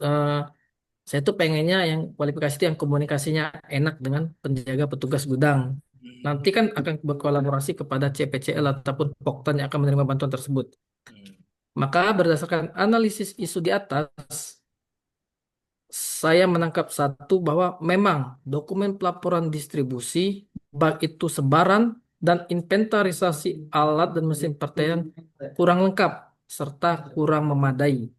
saya tuh pengennya yang kualifikasi itu yang komunikasinya enak dengan penjaga petugas gudang. Nanti kan akan berkolaborasi kepada CPCL ataupun Poktan yang akan menerima bantuan tersebut. Maka berdasarkan analisis isu di atas, saya menangkap satu bahwa memang dokumen pelaporan distribusi, baik itu sebaran dan inventarisasi alat dan mesin pertanian kurang lengkap serta kurang memadai.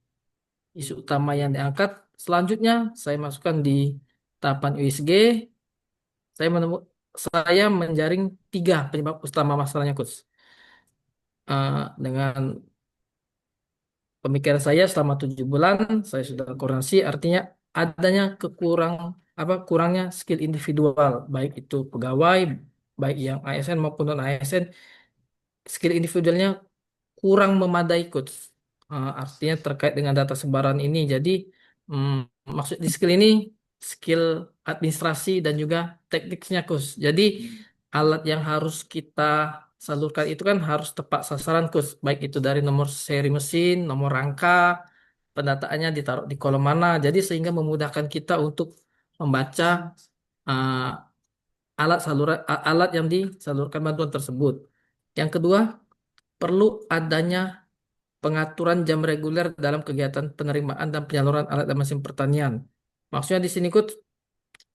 Isu utama yang diangkat selanjutnya saya masukkan di tahapan USG. Saya menjaring 3 penyebab utama masalahnya, Coach. Dengan pemikiran saya selama 7 bulan saya sudah koordinasi, artinya adanya kurangnya skill individual, baik itu pegawai, baik yang ASN maupun non ASN, skill individualnya kurang memadai coach. Artinya terkait dengan data sebaran ini. Jadi maksud di skill ini skill administrasi dan juga tekniknya coach. Jadi alat yang harus kita salurkan itu kan harus tepat sasaran coach. Baik itu dari nomor seri mesin, nomor rangka, pendataannya ditaruh di kolom mana. Jadi sehingga memudahkan kita untuk membaca uh, alat yang disalurkan bantuan tersebut. Yang kedua, perlu adanya pengaturan jam reguler dalam kegiatan penerimaan dan penyaluran alat dan mesin pertanian. Maksudnya di sini Coach,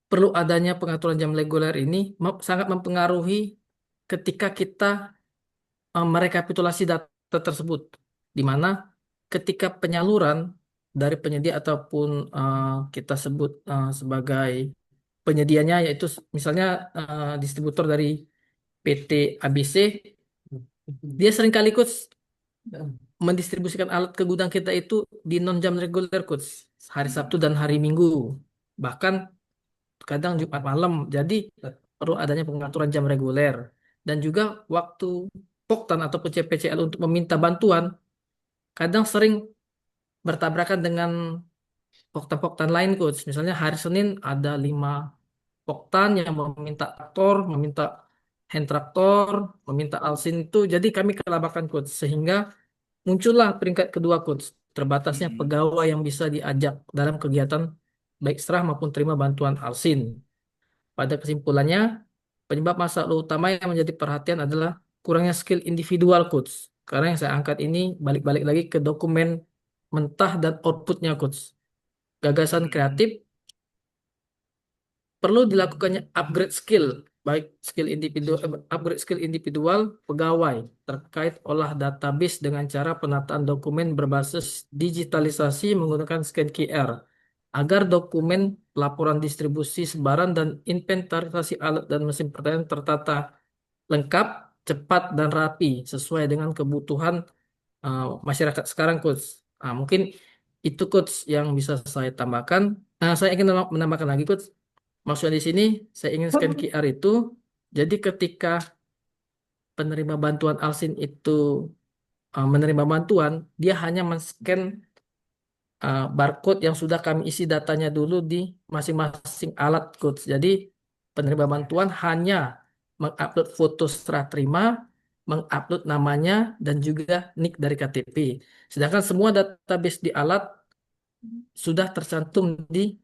perlu adanya pengaturan jam reguler ini sangat mempengaruhi ketika kita merekapitulasi data tersebut, di mana ketika penyaluran dari penyedia ataupun kita sebut sebagai penyedianya, yaitu misalnya distributor dari PT ABC, dia seringkali Coach mendistribusikan alat ke gudang kita itu di non jam reguler coach, hari Sabtu dan hari Minggu, bahkan kadang Jumat malam. Jadi perlu adanya pengaturan jam reguler dan juga waktu Poktan ataupun CPCL untuk meminta bantuan kadang sering bertabrakan dengan Poktan-Poktan lain coach. Misalnya hari Senin ada 5 Poktan yang meminta traktor, meminta hand traktor, meminta alsin itu, jadi kami kelabakan coach, sehingga muncullah peringkat kedua coach, terbatasnya pegawai yang bisa diajak dalam kegiatan baik serah maupun terima bantuan alsin. Pada kesimpulannya, penyebab masalah utama yang menjadi perhatian adalah kurangnya skill individual coach. Karena yang saya angkat ini balik-balik lagi ke dokumen mentah dan outputnya coach. Gagasan kreatif perlu dilakukannya upgrade skill individual pegawai terkait olah database dengan cara penataan dokumen berbasis digitalisasi menggunakan scan QR agar dokumen laporan distribusi sebaran dan inventarisasi alat dan mesin pertanian tertata lengkap, cepat dan rapi sesuai dengan kebutuhan masyarakat sekarang, Coach. Mungkin itu Coach yang bisa saya tambahkan. Saya ingin menambahkan lagi, Coach. Maksudnya di sini saya ingin scan QR itu, jadi ketika penerima bantuan alsin itu menerima bantuan, dia hanya men-scan barcode yang sudah kami isi datanya dulu di masing-masing alat coach. Jadi penerima bantuan hanya mengupload foto serah terima, mengupload namanya dan juga NIK dari KTP. Sedangkan semua database di alat sudah tercantum di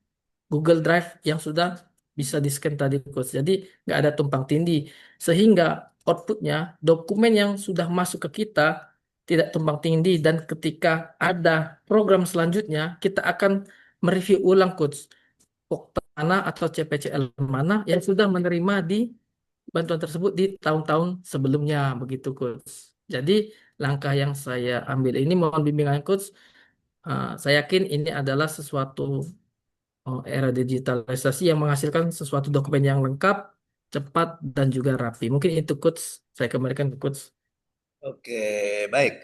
Google Drive yang sudah bisa di-scan tadi coach. Jadi nggak ada tumpang tindih. Sehingga outputnya dokumen yang sudah masuk ke kita tidak tumpang tindih, dan ketika ada program selanjutnya kita akan mereview ulang coach Poktanana atau CPCL mana yang sudah menerima di bantuan tersebut di tahun-tahun sebelumnya, begitu Coach. Jadi langkah yang saya ambil ini mohon bimbingan Coach. Saya yakin ini adalah sesuatu era digitalisasi yang menghasilkan sesuatu dokumen yang lengkap, cepat, dan juga rapi. Mungkin itu Coach. Saya kembalikan ke Coach. Oke, baik.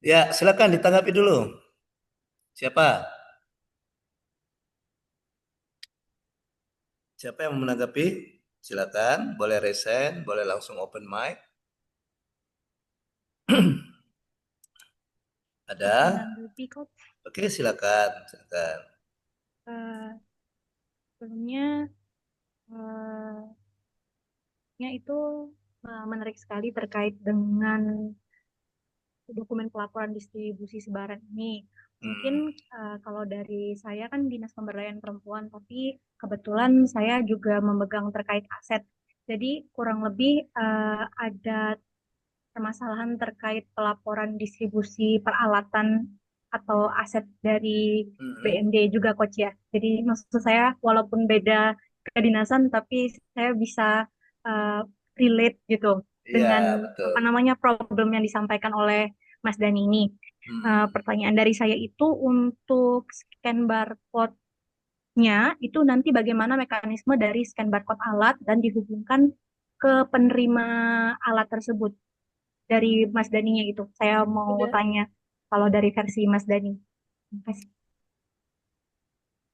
Ya, silakan ditanggapi dulu. Siapa? Siapa yang mau menanggapi? Silakan, boleh resen, boleh langsung open mic. Ada? Menanggapi kok Oke, silakan, silakan. sebelumnya itu menarik sekali terkait dengan dokumen pelaporan distribusi sebaran ini. Mungkin kalau dari saya kan Dinas Pemberdayaan Perempuan, tapi kebetulan saya juga memegang terkait aset. Jadi kurang lebih ada permasalahan terkait pelaporan distribusi peralatan atau aset dari BMD juga Coach ya. Jadi maksud saya walaupun beda kedinasan tapi saya bisa relate gitu Iya, dengan betul. apa namanya problem yang disampaikan oleh Mas Dani ini. Pertanyaan dari saya itu untuk scan barcode-nya itu nanti bagaimana mekanisme dari scan barcode alat dan dihubungkan ke penerima alat tersebut dari Mas Daninya itu. Saya mau tanya kalau dari versi Mas Dani. Terima kasih.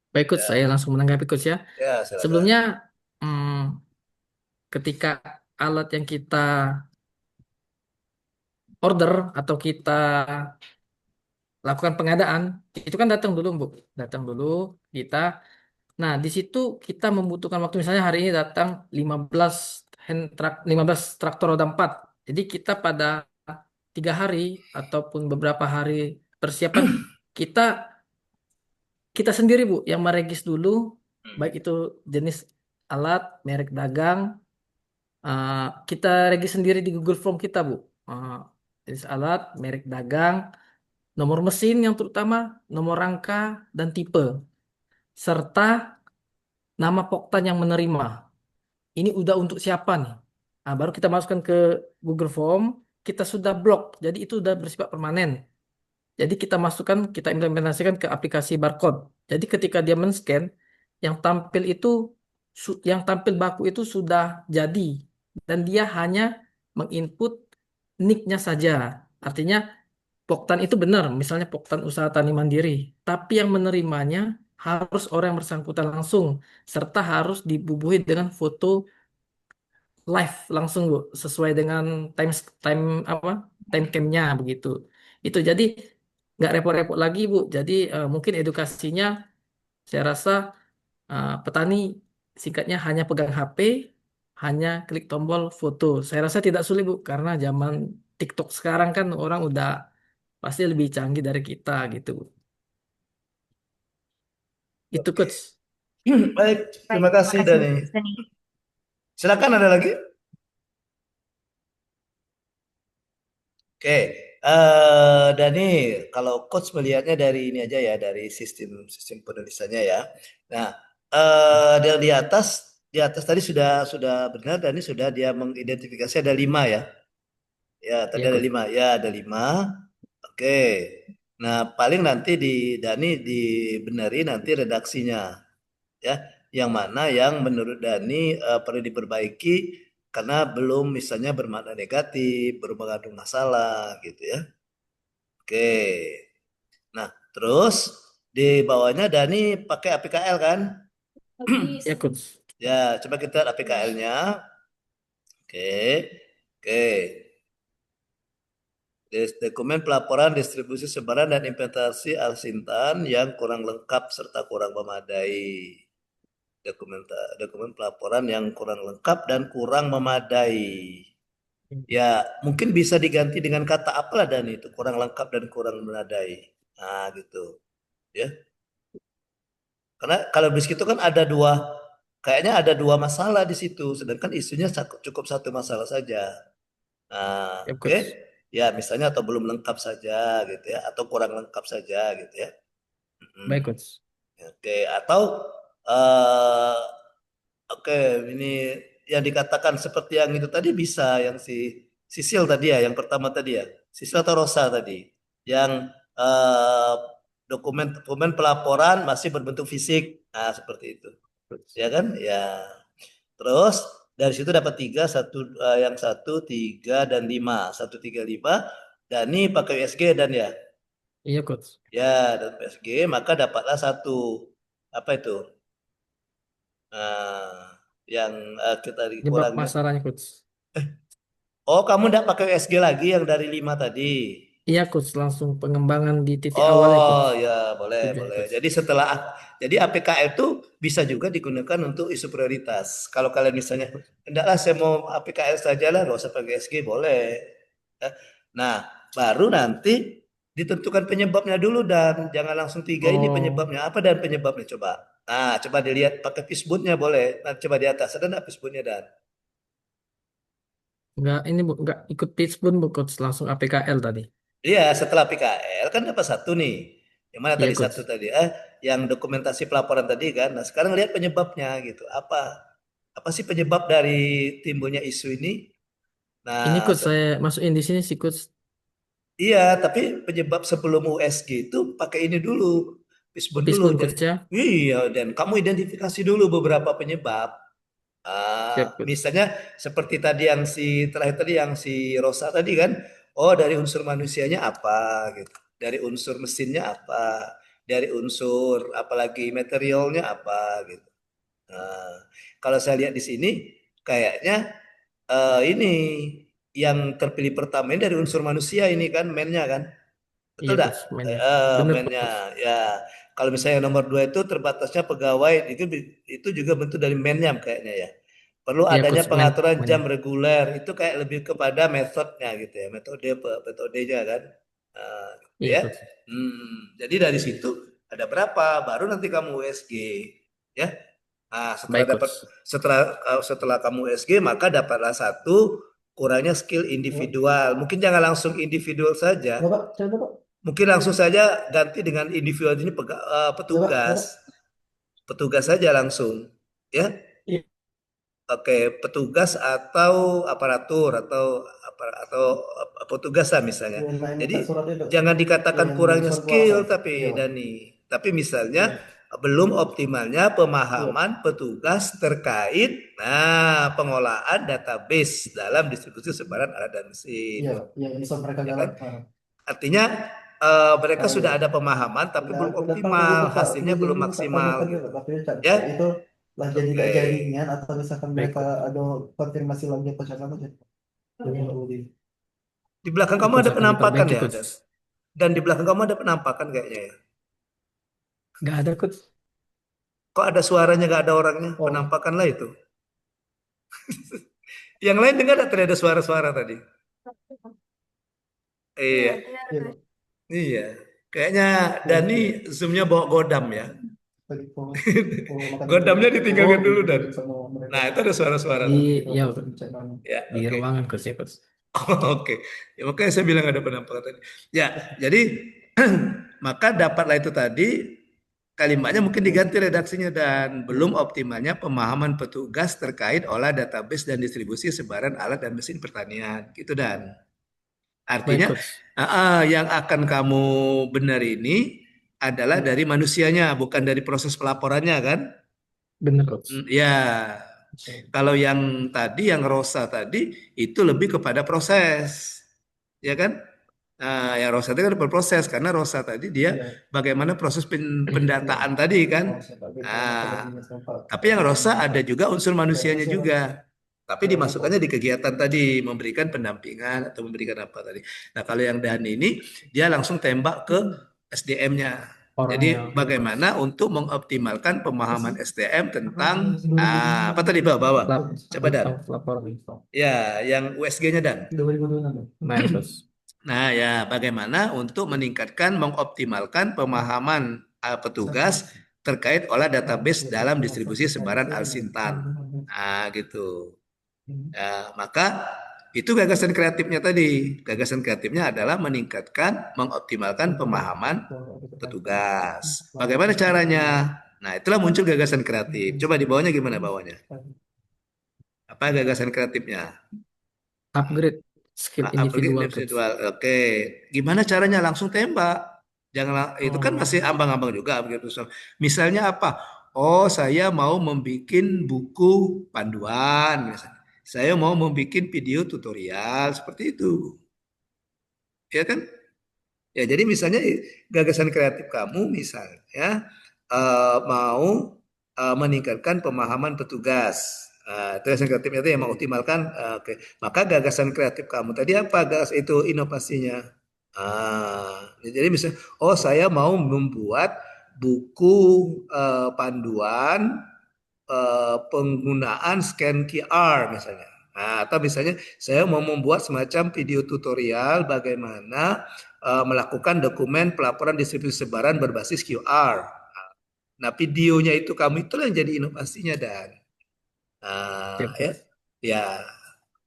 Baik Coach, saya langsung menanggapi Coach ya. Ya, silakan. Sebelumnya, ketika alat yang kita order atau kita lakukan pengadaan, itu kan datang dulu, Bu. Datang dulu kita. Nah, di situ kita membutuhkan waktu, misalnya hari ini datang 15 traktor roda 4. Jadi kita pada 3 hari ataupun beberapa hari persiapan kita kita sendiri Bu yang meregis dulu, baik itu jenis alat, merek dagang, kita regis sendiri di Google Form kita Bu. Jenis alat, merek dagang, nomor mesin yang terutama, nomor rangka dan tipe, serta nama poktan yang menerima. Ini udah untuk siapa nih? Baru kita masukkan ke Google Form, kita sudah blok, jadi itu udah bersifat permanen. Jadi kita masukkan, kita implementasikan ke aplikasi barcode. Jadi ketika dia men-scan, yang tampil itu, yang tampil baku itu sudah jadi, dan dia hanya menginput nick-nya saja. Artinya Poktan itu benar, misalnya Poktan usaha tani mandiri, tapi yang menerimanya harus orang yang bersangkutan langsung, serta harus dibubuhi dengan foto live langsung Bu, sesuai dengan time cam-nya begitu. Itu jadi nggak repot-repot lagi Bu. Jadi mungkin edukasinya saya rasa petani singkatnya hanya pegang HP, hanya klik tombol foto. Saya rasa tidak sulit Bu, karena zaman TikTok sekarang kan orang udah pasti lebih canggih dari kita gitu. Itu Oke. Coach. Baik, terima kasih Dani. Mas Dani. Silakan, ada lagi? Oke, Dani, kalau coach melihatnya dari ini aja ya, dari sistem penulisannya ya. Nah, di atas tadi sudah benar, Dani sudah dia mengidentifikasi ada 5 ya. Ya, tadi Ya, ada Coach. 5. Ya, ada 5. Oke. Nah, paling nanti Dani dibenari nanti redaksinya. Ya, yang mana yang menurut Dani perlu diperbaiki karena belum misalnya bermakna negatif, belum mengandung masalah gitu ya. Oke. Nah, terus di bawahnya Dani pakai APKL kan? Ya, Coach. Ya, coba kita lihat APKL-nya. Oke. Oke. Dokumen pelaporan distribusi sebaran dan inventarisasi alsintan yang kurang lengkap serta kurang memadai. Dokumen pelaporan yang kurang lengkap dan kurang memadai. Ya, mungkin bisa diganti dengan kata apalah dan itu kurang lengkap dan kurang memadai. Nah, gitu. Ya. Karena kalau di situ kan kayaknya ada dua masalah di situ, sedangkan isunya cukup satu masalah saja. Nah, Ya, oke. Coach. Ya, misalnya atau belum lengkap saja gitu ya, atau kurang lengkap saja gitu ya. Baik, Coach. Oke, atau eh oke, ini yang dikatakan seperti yang itu tadi bisa, yang si Sisil tadi ya, yang pertama tadi ya, Sisil atau Rosa tadi, yang eh, dokumen pelaporan masih berbentuk fisik, nah seperti itu, ya kan? Ya, terus dari situ dapat tiga, yang satu, tiga dan lima, satu, tiga, lima, dan ini pakai USG dan ya, Iya, Coach. ya dan USG, maka dapatlah satu, apa itu? Nah, yang kita Jebak kurangnya. masalahnya, Coach. Oh, kamu tidak pakai USG lagi yang dari 5 tadi. Iya, Coach. Langsung pengembangan di titik awalnya, Oh, Coach. ya boleh, Tujuh, boleh. Coach. Jadi APKL itu bisa juga digunakan untuk isu prioritas. Kalau kalian misalnya, enggaklah saya mau APKL saja lah, nggak usah pakai USG, boleh. Ya. Nah, baru nanti ditentukan penyebabnya dulu dan jangan langsung tiga ini Oh, penyebabnya apa dan penyebabnya coba. Nah, coba dilihat pakai fishbone-nya boleh. Nah, coba di atas ada nggak fishbone-nya dan? nggak ini Bu, nggak ikut pitch pun Bu, Coach. Langsung APKL tadi. Iya, setelah PKL kan dapat satu nih. Yang mana Iya, tadi Coach. satu tadi? Yang dokumentasi pelaporan tadi kan. Nah, sekarang lihat penyebabnya gitu. Apa sih penyebab dari timbulnya isu ini? Ini, Nah, Coach, saya masukin di sini sih, Coach. iya, tapi penyebab sebelum USG itu pakai ini dulu, Fishbone Pitch dulu. pun, Dan, Coach, ya. iya, dan kamu identifikasi dulu beberapa penyebab. Siap, Coach. Misalnya seperti tadi yang terakhir tadi yang si Rosa tadi kan, oh dari unsur manusianya apa gitu, dari unsur mesinnya apa, dari unsur apalagi materialnya apa gitu. Nah, kalau saya lihat di sini kayaknya ini yang terpilih pertama ini dari unsur manusia ini kan mainnya kan, betul Iya, tak? Coach. Mainnya. Eh, Bener, mainnya Coach. ya. Kalau misalnya nomor dua itu terbatasnya pegawai itu juga bentuk dari mainnya kayaknya ya. Perlu Iya, adanya Coach. pengaturan Mainnya. jam reguler, itu kayak lebih kepada metodenya gitu ya, metodenya kan. Gitu Iya, ya. Coach. Jadi dari situ ada berapa, baru nanti kamu USG ya. Nah, setelah Baik, dapat Coach. setelah kamu USG maka dapatlah satu kurangnya skill individual. Mungkin jangan langsung individual saja. Mungkin langsung saja ganti dengan individual ini petugas. Petugas saja langsung. Ya. Iya. Oke, petugas atau aparatur atau petugas lah misalnya. Jadi jangan dikatakan kurangnya skill tapi misalnya belum optimalnya pemahaman petugas terkait pengolahan database dalam distribusi sebaran alat dan mesin. Ya kan? Artinya mereka sudah ada pemahaman tapi belum optimal, hasilnya belum maksimal. Ya, oke. Baik, Coach. Di belakang Baik, kamu Coach. ada Akan penampakan diperbaiki, ya, Coach. dan di belakang kamu ada penampakan kayaknya ya. Nggak ada, Coach. Kok ada suaranya nggak ada orangnya? Penampakan lah itu. Yang lain dengar tadi ada suara-suara tadi. Iya, Iya, ada. iya. Kayaknya Dani zoomnya bawa godam ya. Godamnya ditinggalkan dulu dan. Nah itu ada suara-suara. Di, ya, Ya, di oke. ruangan, Coach, ya, Coach. Oke, ya, makanya saya bilang ada penampakan tadi. Ya, jadi maka dapatlah itu tadi kalimatnya mungkin diganti redaksinya dan belum optimalnya pemahaman petugas terkait olah database dan distribusi sebaran alat dan mesin pertanian, gitu dan Baik, artinya Coach. yang akan kamu benar ini adalah dari manusianya, bukan dari proses pelaporannya kan? Bener, Coach. Ya, kalau yang tadi, yang Rosa tadi, itu lebih kepada proses, ya kan? Nah, yang Rosa tadi kan berproses, karena Rosa tadi dia bagaimana proses pendataan tadi kan. Nah, tapi yang Rosa ada juga unsur manusianya juga. Tapi dimasukkannya di kegiatan tadi, memberikan pendampingan atau memberikan apa tadi. Nah, kalau yang Dani ini, dia langsung tembak ke SDM-nya. Jadi Orangnya, ya, Coach. bagaimana untuk mengoptimalkan pemahaman SDM tentang apa tadi bawah? Coba Dan. Tentang laporan info. Ya, yang USG-nya Dan. Main, Coach. Nah, ya bagaimana untuk meningkatkan mengoptimalkan pemahaman petugas terkait olah database dalam distribusi sebaran alsintan. Nah, gitu. Ya, maka itu gagasan kreatifnya tadi. Gagasan kreatifnya adalah meningkatkan, mengoptimalkan pemahaman petugas. Bagaimana caranya? Nah, itulah muncul gagasan kreatif. Coba di bawahnya gimana bawahnya? Apa gagasan kreatifnya? Upgrade skill Upgrade individual tools. individual. Oke. Gimana caranya? Langsung tembak. Itu kan masih Oh, ambang-ambang juga begitu. Misalnya apa? Oh, saya mau membuat buku panduan misalnya. Saya mau membuat video tutorial seperti itu. Ya kan? Ya, jadi misalnya gagasan kreatif kamu misalnya mau meningkatkan pemahaman petugas. Gagasan kreatifnya itu yang mengoptimalkan. Oke. Maka gagasan kreatif kamu tadi apa? Itu inovasinya. Jadi misalnya, oh saya mau membuat buku panduan penggunaan scan QR misalnya. Nah, atau misalnya saya mau membuat semacam video tutorial bagaimana melakukan dokumen pelaporan distribusi sebaran berbasis QR. Nah, videonya itu kamu itulah yang jadi inovasinya dan oke, ya, ya.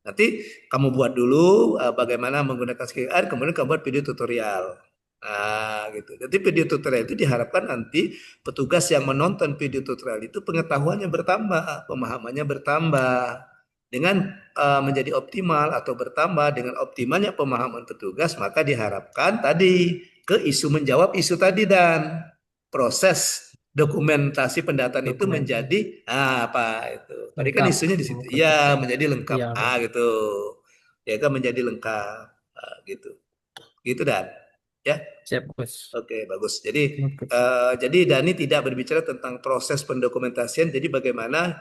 Nanti kamu buat dulu bagaimana menggunakan QR, kemudian kamu buat video tutorial. Nah, gitu. Jadi video tutorial itu diharapkan nanti petugas yang menonton video tutorial itu pengetahuannya bertambah, pemahamannya bertambah. Dengan menjadi optimal atau bertambah dengan optimalnya pemahaman petugas, maka diharapkan tadi ke isu menjawab isu tadi dan proses dokumentasi pendataan itu dokumen menjadi apa itu. Tadi kan lengkap. isunya di situ. Oke, oke. Iya, menjadi lengkap. Iya, oke. Gitu. Ya kan menjadi lengkap. Gitu. Gitu dan ya. Siap, Coach. Oke, bagus. Jadi Oke. jadi Dani tidak berbicara tentang proses pendokumentasian, jadi bagaimana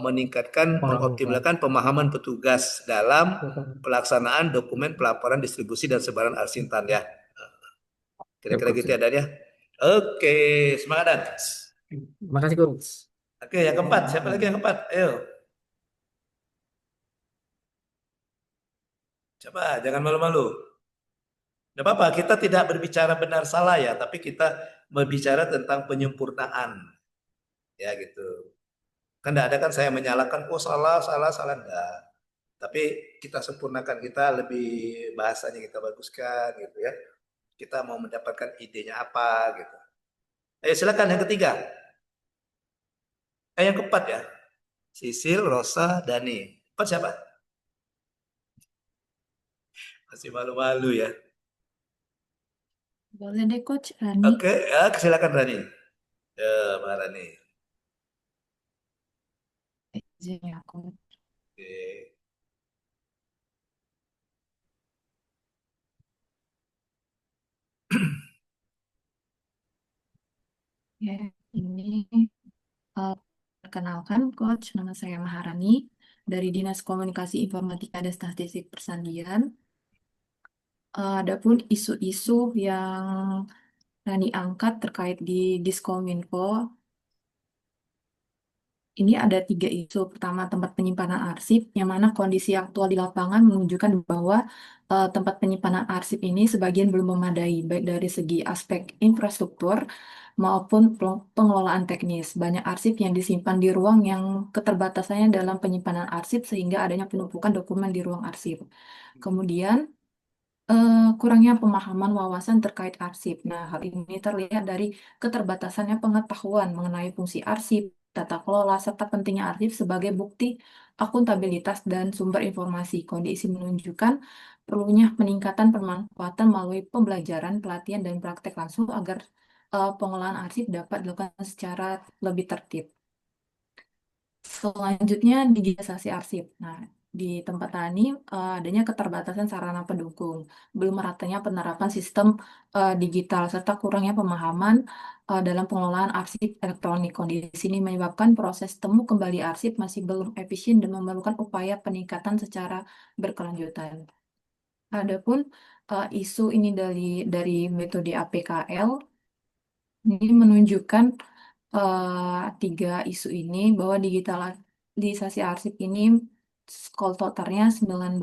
meningkatkan, Pengalaman. mengoptimalkan pemahaman petugas dalam pelaksanaan dokumen pelaporan distribusi dan sebaran Alsintan ya. Siap, Kira-kira Coach. gitu ya Dan ya. Oke, semangat Dan. Terima kasih, Coach. Oke, yang keempat. Siapa lagi yang keempat? Ayo. Coba, jangan malu-malu. Tidak apa-apa, kita tidak berbicara benar salah ya, tapi kita berbicara tentang penyempurnaan. Ya gitu. Kan tidak ada kan saya menyalahkan, oh salah, salah, salah. Enggak. Tapi kita sempurnakan, kita lebih bahasanya kita baguskan gitu ya. Kita mau mendapatkan idenya apa gitu. Ayo silakan yang ketiga. Yang keempat ya. Sisil, Rosa, Dani. Empat siapa? Masih malu-malu ya. Boleh deh, Coach Rani. Oke, ya silakan Rani. Ya, Mbak Rani. Izin ya, Coach. Oke. Ya, ini uh, perkenalkan, Coach. Nama saya Maharani dari Dinas Komunikasi Informatika dan Statistik Persandian. Adapun isu-isu yang Rani angkat terkait di Diskominfo, ini ada 3 isu. Pertama, tempat penyimpanan arsip, yang mana kondisi aktual di lapangan menunjukkan bahwa tempat penyimpanan arsip ini sebagian belum memadai, baik dari segi aspek infrastruktur maupun pengelolaan teknis. Banyak arsip yang disimpan di ruang yang keterbatasannya dalam penyimpanan arsip sehingga adanya penumpukan dokumen di ruang arsip. Kemudian, kurangnya pemahaman wawasan terkait arsip. Nah, hal ini terlihat dari keterbatasannya pengetahuan mengenai fungsi arsip, tata kelola, serta pentingnya arsip sebagai bukti akuntabilitas dan sumber informasi. Kondisi menunjukkan perlunya peningkatan pemanfaatan melalui pembelajaran, pelatihan, dan praktek langsung agar pengolahan arsip dapat dilakukan secara lebih tertib. Selanjutnya, digitalisasi arsip. Nah, di tempat tani adanya keterbatasan sarana pendukung, belum meratanya penerapan sistem digital, serta kurangnya pemahaman dalam pengelolaan arsip elektronik. Kondisi ini menyebabkan proses temu kembali arsip masih belum efisien dan memerlukan upaya peningkatan secara berkelanjutan. Adapun isu ini dari metode APKL, ini menunjukkan 3 isu ini bahwa digitalisasi arsip ini skor totalnya 19.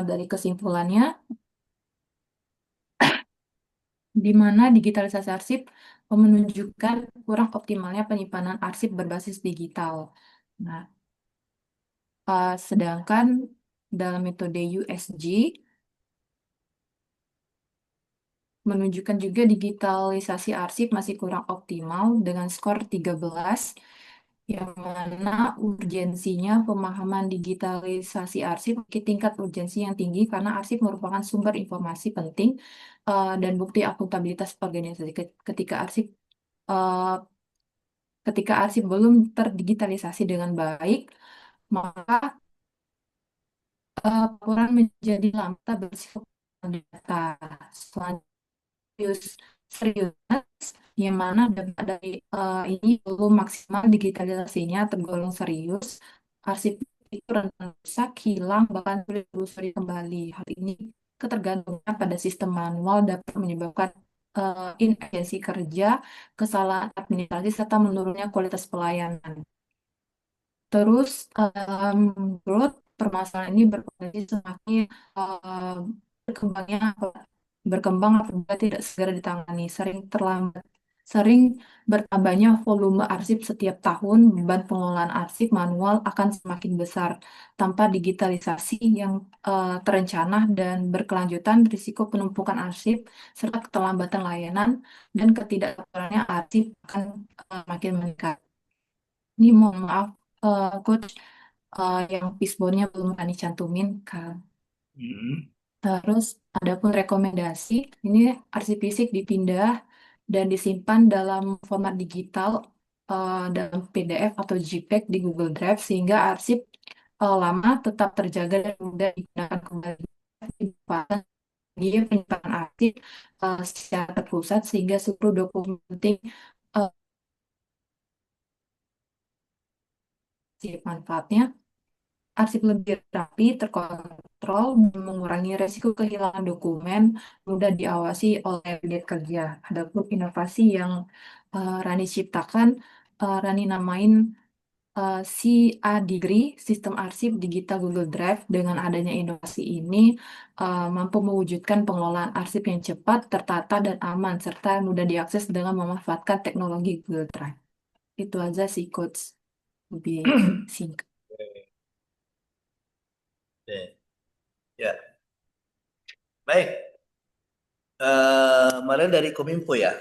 Dari kesimpulannya, di mana digitalisasi arsip menunjukkan kurang optimalnya penyimpanan arsip berbasis digital. Nah, sedangkan dalam metode USG menunjukkan juga digitalisasi arsip masih kurang optimal dengan skor 13, yang mana urgensinya pemahaman digitalisasi arsip memiliki tingkat urgensi yang tinggi karena arsip merupakan sumber informasi penting dan bukti akuntabilitas organisasi. Eh, ketika arsip belum terdigitalisasi dengan baik, maka laporan menjadi lambat bersifat data. Serius, serius, yang mana data dari ini belum maksimal digitalisasinya tergolong serius. Arsip itu rentan rusak, hilang, bahkan sulit ditelusuri kembali. Hal ini ketergantungan pada sistem manual dapat menyebabkan inefisiensi kerja, kesalahan administrasi, serta menurunnya kualitas pelayanan. Terus, growth permasalahan ini berpotensi semakin eh, berkembangnya berkembang apabila tidak segera ditangani, sering terlambat, sering bertambahnya volume arsip setiap tahun, beban pengelolaan arsip manual akan semakin besar. Tanpa digitalisasi yang terencana dan berkelanjutan, risiko penumpukan arsip serta keterlambatan layanan dan ketidakpaparannya arsip akan makin meningkat. Ini mohon maaf, Coach, yang fishbone-nya belum kami cantumin, kan. Terus, adapun rekomendasi, ini arsip fisik dipindah dan disimpan dalam format digital dalam PDF atau JPEG di Google Drive sehingga arsip lama tetap terjaga dan mudah digunakan kembali. Dia penyimpanan arsip secara terpusat sehingga seluruh dokumen penting manfaatnya arsip lebih rapi, terkontrol, dan mengurangi resiko kehilangan dokumen, mudah diawasi oleh unit kerja. Adapun inovasi yang Rani ciptakan, Rani namain CA Degree, Sistem Arsip Digital Google Drive. Dengan adanya inovasi ini, mampu mewujudkan pengelolaan arsip yang cepat, tertata, dan aman, serta mudah diakses dengan memanfaatkan teknologi Google Drive. Itu aja sih, Coach. Lebih singkat. Oke. Ya, baik. Kemarin dari Kominfo ya.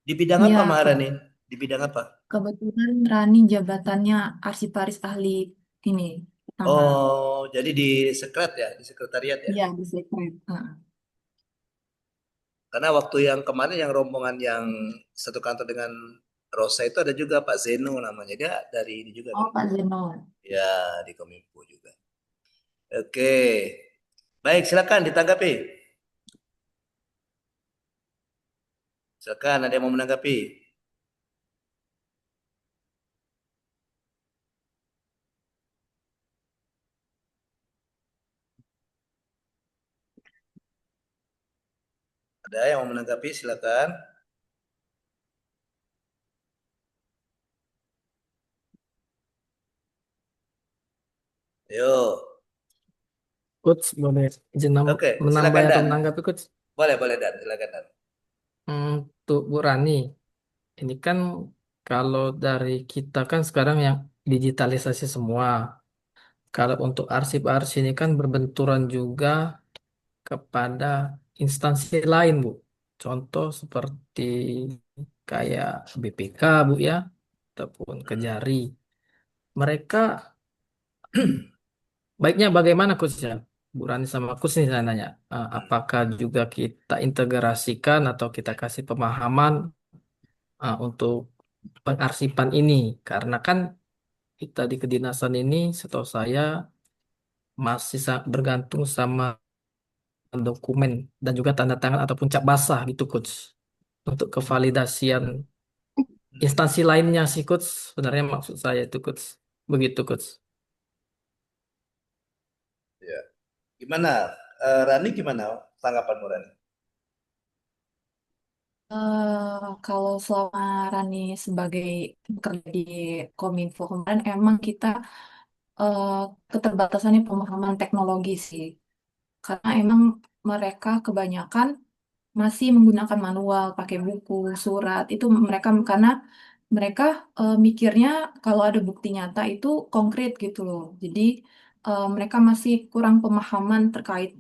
Di bidang Iya, apa Maharani? Di bidang apa? kebetulan Rani jabatannya arsiparis ahli ini. Nama, Oh, jadi di sekret ya, di sekretariat ya. iya, di sekret. Karena waktu yang kemarin yang rombongan yang satu kantor dengan Rosa itu ada juga Pak Zeno namanya. Dia dari ini juga. Oh, Pak Zeno. Ya, di Kominfo juga. Oke. Baik, silakan ditanggapi. Silakan, ada yang mau menanggapi? Ada yang mau menanggapi? Silakan. Yuk. Coach, boleh izin Oke, menambah silakan atau Dan. menanggapi, Coach? Boleh, boleh Dan. Silakan Dan. Untuk Bu Rani, ini kan kalau dari kita kan sekarang yang digitalisasi semua. Kalau untuk arsip-arsip ini kan berbenturan juga kepada instansi lain, Bu. Contoh seperti kayak BPK, Bu ya, ataupun Kejari. Mereka baiknya bagaimana, Coach ya? Bu Rani sama Coach nih saya nanya. Apakah juga kita integrasikan atau kita kasih pemahaman untuk pengarsipan ini? Karena kan kita di kedinasan ini, setahu saya masih bergantung sama dokumen dan juga tanda tangan ataupun cap basah gitu, Coach. Untuk kevalidasian instansi lainnya sih, Coach. Sebenarnya maksud saya itu, Coach. Begitu, Coach. Ya. Gimana? Rani gimana tanggapanmu Rani? Kalau selama Rani sebagai bekerja di Kominfo kemarin, emang kita eh, keterbatasannya pemahaman teknologi sih. Karena emang mereka kebanyakan masih menggunakan manual, pakai buku, surat. Itu mereka karena mereka mikirnya kalau ada bukti nyata itu konkret gitu loh. Jadi mereka masih kurang pemahaman terkait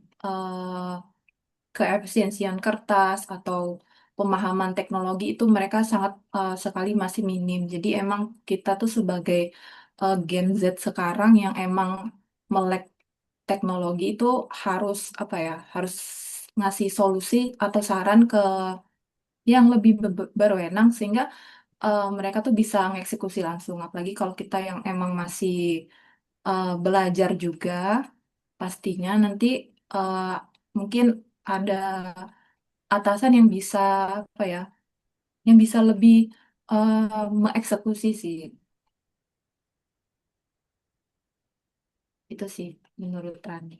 keefisiensian kertas atau pemahaman teknologi itu mereka sangat sekali masih minim. Jadi emang kita tuh sebagai Gen Z sekarang yang emang melek teknologi itu harus apa ya, harus ngasih solusi atau saran ke yang lebih berwenang sehingga mereka tuh bisa mengeksekusi langsung. Apalagi kalau kita yang emang masih belajar juga, pastinya nanti eh, mungkin ada atasan yang bisa apa ya, yang bisa lebih mengeksekusi sih. Itu sih menurut Rani.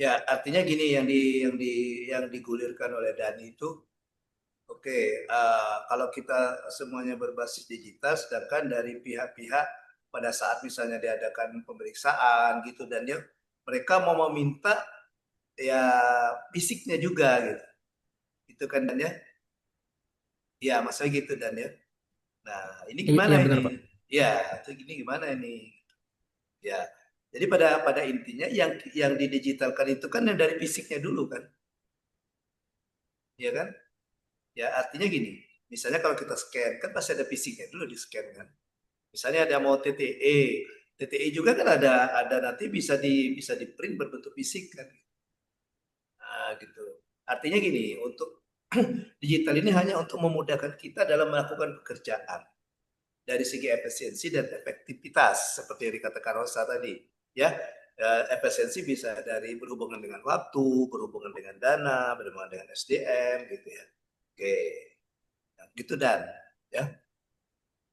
Ya, artinya gini yang digulirkan oleh Dani itu, oke, kalau kita semuanya berbasis digital, sedangkan dari pihak-pihak pada saat misalnya diadakan pemeriksaan gitu dan ya mereka mau meminta ya fisiknya juga gitu, itu kan dan ya masalah gitu dan ya. Nah, ini gimana Iya ini? benar Pak. Ya, itu gini gimana ini? Ya, jadi pada intinya yang didigitalkan itu kan yang dari fisiknya dulu kan, ya kan? Ya artinya gini, misalnya kalau kita scan kan pasti ada fisiknya dulu di scan kan. Misalnya ada mau TTE juga kan ada nanti bisa di print berbentuk fisik kan. Nah, gitu. Artinya gini, untuk digital ini hanya untuk memudahkan kita dalam melakukan pekerjaan dari segi efisiensi dan efektivitas seperti yang dikatakan Rosa tadi, ya. Efisiensi bisa dari berhubungan dengan waktu, berhubungan dengan dana, berhubungan dengan SDM gitu ya. Oke, nah, gitu dan ya.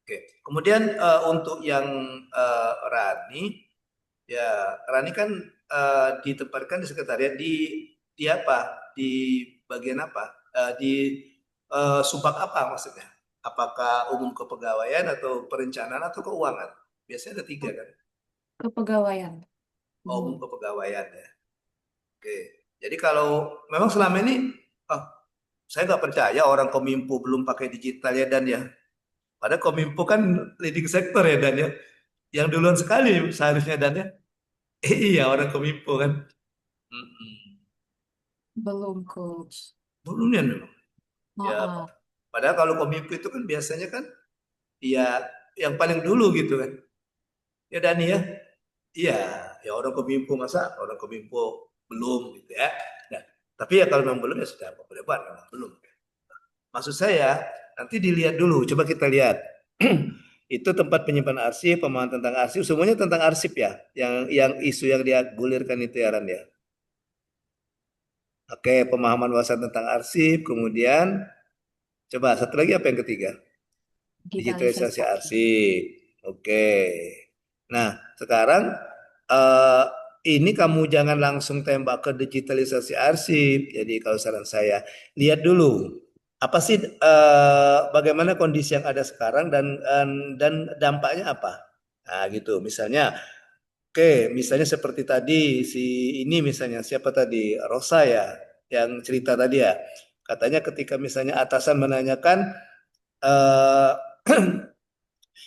Oke. Kemudian untuk yang Rani, ya Rani kan ditempatkan di sekretariat di apa? Di bagian apa? Di subbak apa maksudnya? Apakah umum kepegawaian atau perencanaan atau keuangan? Biasanya ada tiga kan? Kepegawaian. Oh, umum kepegawaian ya. Oke. Jadi kalau memang selama ini, oh, saya nggak percaya orang Kominfo belum pakai digital ya dan ya. Padahal Kominfo kan leading sector ya dan ya. Yang duluan sekali seharusnya dan ya. Iya orang Kominfo kan. Mm-mm. Belum, Coach. Belum ya memang. Ya, Maaf. padahal kalau Kominfo itu kan biasanya kan ya yang paling dulu gitu kan. Ya Dani ya. Iya, ya orang Kominfo masa orang Kominfo belum gitu ya. Nah, tapi ya kalau memang belum ya sudah apa boleh buat memang belum. Maksud saya nanti dilihat dulu, coba kita lihat. Itu tempat penyimpanan arsip, pemahaman tentang arsip, semuanya tentang arsip ya. Yang isu yang dia gulirkan itu ya Ran ya. Oke, pemahaman wawasan tentang arsip, kemudian coba satu lagi apa yang ketiga? Digitalisasi Digitalisasi. arsip. Oke. Nah, sekarang eh, ini kamu jangan langsung tembak ke digitalisasi arsip. Jadi kalau saran saya, lihat dulu apa sih bagaimana kondisi yang ada sekarang dan dampaknya apa. Nah, gitu. Misalnya, oke, misalnya seperti tadi si ini misalnya siapa tadi Rosa ya yang cerita tadi ya. Katanya ketika misalnya atasan menanyakan eh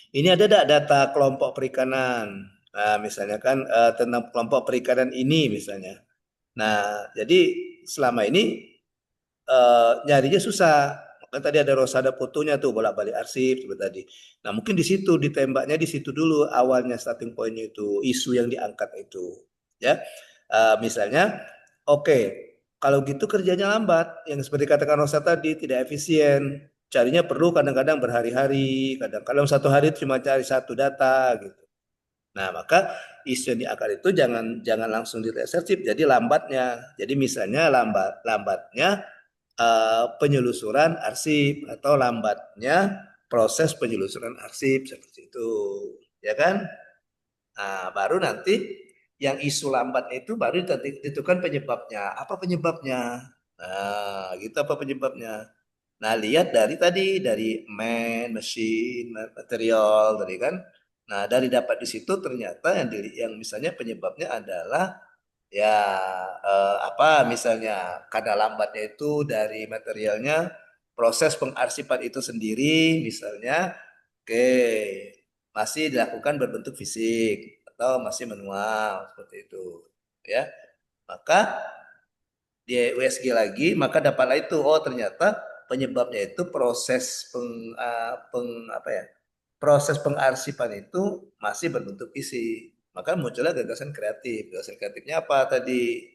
ini ada tidak data kelompok perikanan? Nah, misalnya kan tentang kelompok perikanan ini misalnya. Nah, jadi selama ini nyarinya susah. Kan tadi ada Rosada fotonya tuh bolak-balik arsip seperti tadi. Nah, mungkin di situ ditembaknya di situ dulu awalnya starting pointnya itu isu yang diangkat itu, ya. Misalnya, oke, kalau gitu kerjanya lambat, yang seperti katakan Rosa tadi tidak efisien, carinya perlu kadang-kadang berhari-hari, kadang-kadang satu hari cuma cari satu data gitu. Nah, maka isu yang diangkat itu jangan langsung diresersif, jadi lambatnya. Jadi misalnya lambatnya penelusuran arsip atau lambatnya proses penelusuran arsip seperti itu, ya kan? Nah, baru nanti yang isu lambat itu baru ditentukan penyebabnya. Apa penyebabnya? Nah, gitu apa penyebabnya? Nah, lihat dari tadi dari mesin, material tadi kan. Nah, dari dapat di situ ternyata yang misalnya penyebabnya adalah ya apa misalnya karena lambatnya itu dari materialnya proses pengarsipan itu sendiri misalnya oke masih dilakukan berbentuk fisik atau masih manual seperti itu ya maka di USG lagi, maka dapatlah itu, oh ternyata penyebabnya itu proses proses pengarsipan itu masih berbentuk fisik. Maka muncullah gagasan kreatif. Gagasan kreatifnya apa tadi?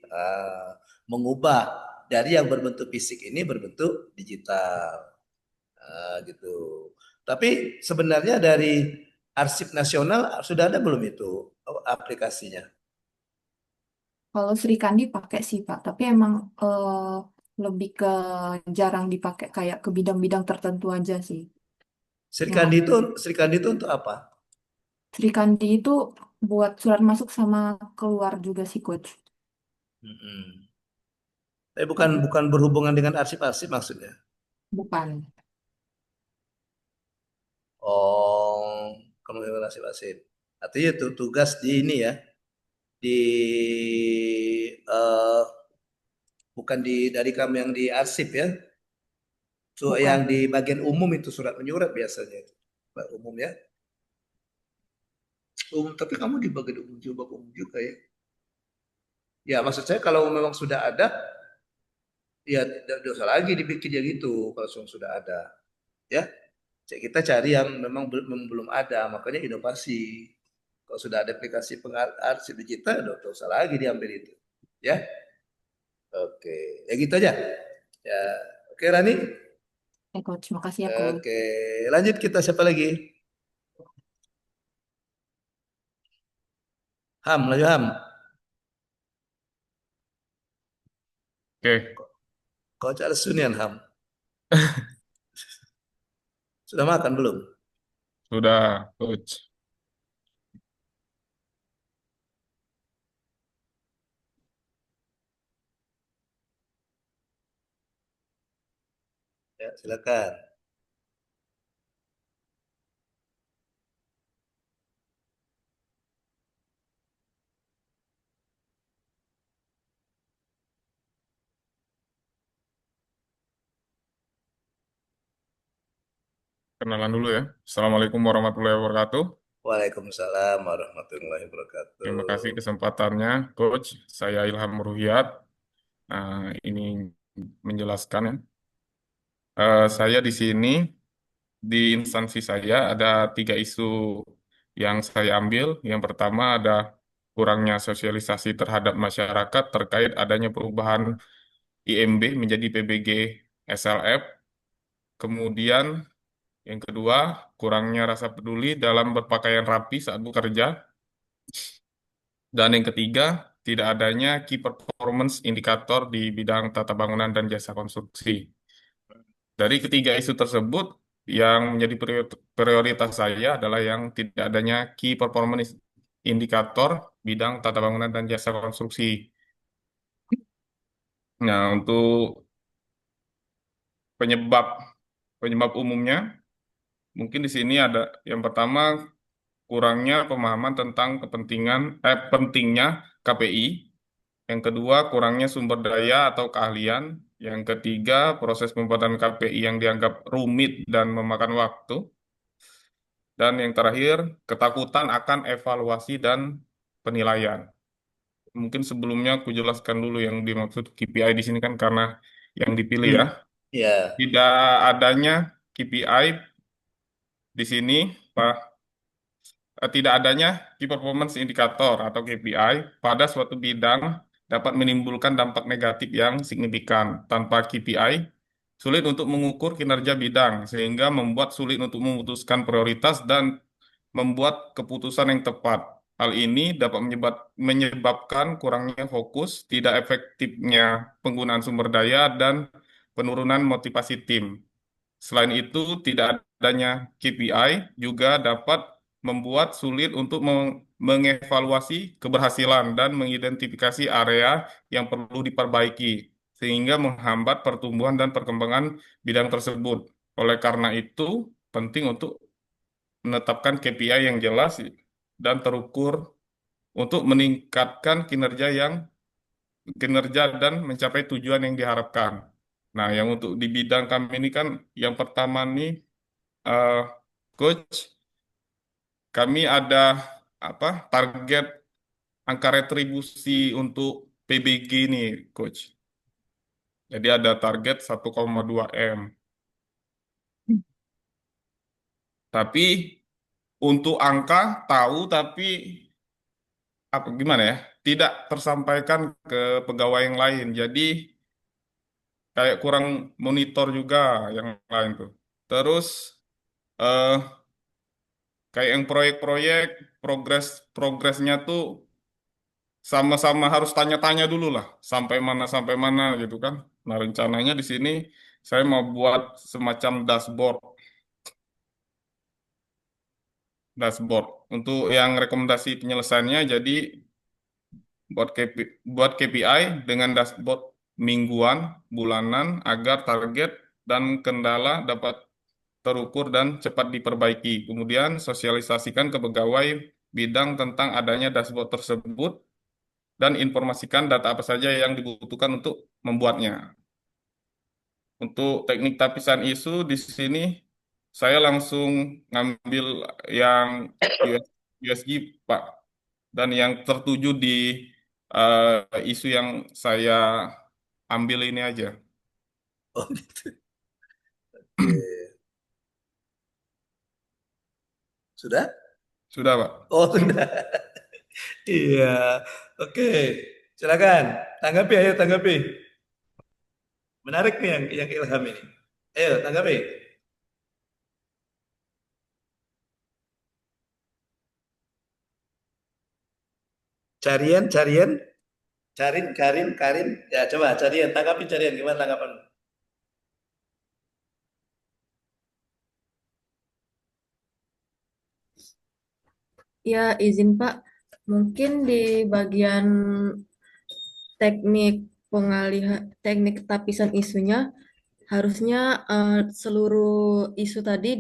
Mengubah dari yang berbentuk fisik ini berbentuk digital. Gitu. Tapi sebenarnya dari arsip nasional sudah ada belum itu aplikasinya? Kalau Sri Kandi pakai sih Pak, tapi emang lebih ke jarang dipakai kayak ke bidang-bidang tertentu aja sih. Yang Sri Kandi itu untuk apa? Sri Kandi itu buat surat masuk sama keluar juga sih Coach. Mm-mm. Tapi bukan berhubungan dengan arsip-arsip maksudnya. Bukan. Oh, kamu dengan arsip-arsip. Artinya itu tugas di ini ya, di eh, bukan dari kamu yang di arsip ya. So, Bukan. yang di bagian umum itu surat menyurat biasanya itu. Umum ya. Tapi kamu di bagian umum juga ya. Ya, maksud saya kalau memang sudah ada, ya tidak usah lagi dibikin ya gitu kalau sudah ada. Ya, kita cari yang memang belum ada, makanya inovasi. Kalau sudah ada aplikasi pengarsip digital, tidak usah lagi diambil itu. Ya, oke, ya gitu aja. Ya, oke Rani. Coach, makasih ya Coach. Oke, lanjut kita siapa lagi? Ham, lanjut Ham. Oke, Coach Arsunian Ham. Sudah makan belum? sudah, Coach. Ya, silakan. Kenalan dulu ya. Assalamualaikum warahmatullahi wabarakatuh. Waalaikumsalam warahmatullahi wabarakatuh. Terima kasih kesempatannya, Coach. Saya Ilham Ruhiyat. Ini menjelaskan ya. Saya di sini, di instansi saya ada 3 isu yang saya ambil. Yang pertama ada kurangnya sosialisasi terhadap masyarakat terkait adanya perubahan IMB menjadi PBG SLF. Kemudian yang kedua, kurangnya rasa peduli dalam berpakaian rapi saat bekerja. Dan yang ketiga, tidak adanya key performance indikator di bidang tata bangunan dan jasa konstruksi. Dari ketiga isu tersebut, yang menjadi prioritas saya adalah yang tidak adanya key performance indikator bidang tata bangunan dan jasa konstruksi. Nah, untuk penyebab penyebab umumnya, mungkin di sini ada yang pertama kurangnya pemahaman tentang pentingnya KPI. Yang kedua, kurangnya sumber daya atau keahlian. Yang ketiga, proses pembuatan KPI yang dianggap rumit dan memakan waktu. Dan yang terakhir, ketakutan akan evaluasi dan penilaian. Mungkin sebelumnya aku jelaskan dulu yang dimaksud KPI di sini kan karena yang dipilih ya. Ya. Tidak adanya KPI di sini, Pak. Tidak adanya Key Performance Indicator atau KPI pada suatu bidang dapat menimbulkan dampak negatif yang signifikan. Tanpa KPI, sulit untuk mengukur kinerja bidang, sehingga membuat sulit untuk memutuskan prioritas dan membuat keputusan yang tepat. Hal ini dapat menyebabkan kurangnya fokus, tidak efektifnya penggunaan sumber daya, dan penurunan motivasi tim. Selain itu, tidak adanya KPI juga dapat membuat sulit untuk mengevaluasi keberhasilan dan mengidentifikasi area yang perlu diperbaiki, sehingga menghambat pertumbuhan dan perkembangan bidang tersebut. Oleh karena itu, penting untuk menetapkan KPI yang jelas dan terukur untuk meningkatkan kinerja dan mencapai tujuan yang diharapkan. Nah, yang untuk di bidang kami ini kan yang pertama nih, eh, Coach, kami ada target angka retribusi untuk PBG nih, Coach. Jadi ada target 1,2 M. Tapi untuk angka tahu tapi apa gimana ya? Tidak tersampaikan ke pegawai yang lain. Jadi kayak kurang monitor juga yang lain tuh. Terus eh kayak yang proyek-proyek progresnya tuh sama-sama harus tanya-tanya dulu lah sampai mana gitu kan. Nah, rencananya di sini saya mau buat semacam dashboard untuk yang rekomendasi penyelesaiannya. Jadi buat KPI dengan dashboard mingguan, bulanan agar target dan kendala dapat terukur dan cepat diperbaiki. Kemudian sosialisasikan ke pegawai bidang tentang adanya dashboard tersebut dan informasikan data apa saja yang dibutuhkan untuk membuatnya. Untuk teknik tapisan isu di sini saya langsung ngambil yang US USG, Pak, dan yang tertuju di isu yang saya ambil ini aja. Oh gitu. Oke. Sudah? Sudah, Pak. Oh sudah. Iya. Oke. Silakan. Tanggapi, ayo tanggapi. Menarik nih yang Ilham ini. Ayo tanggapi. Carian, Karin. Ya coba carian, tanggapi carian. Gimana tanggapan? Ya, izin Pak. Mungkin di bagian teknik teknik tapisan isunya harusnya seluruh isu tadi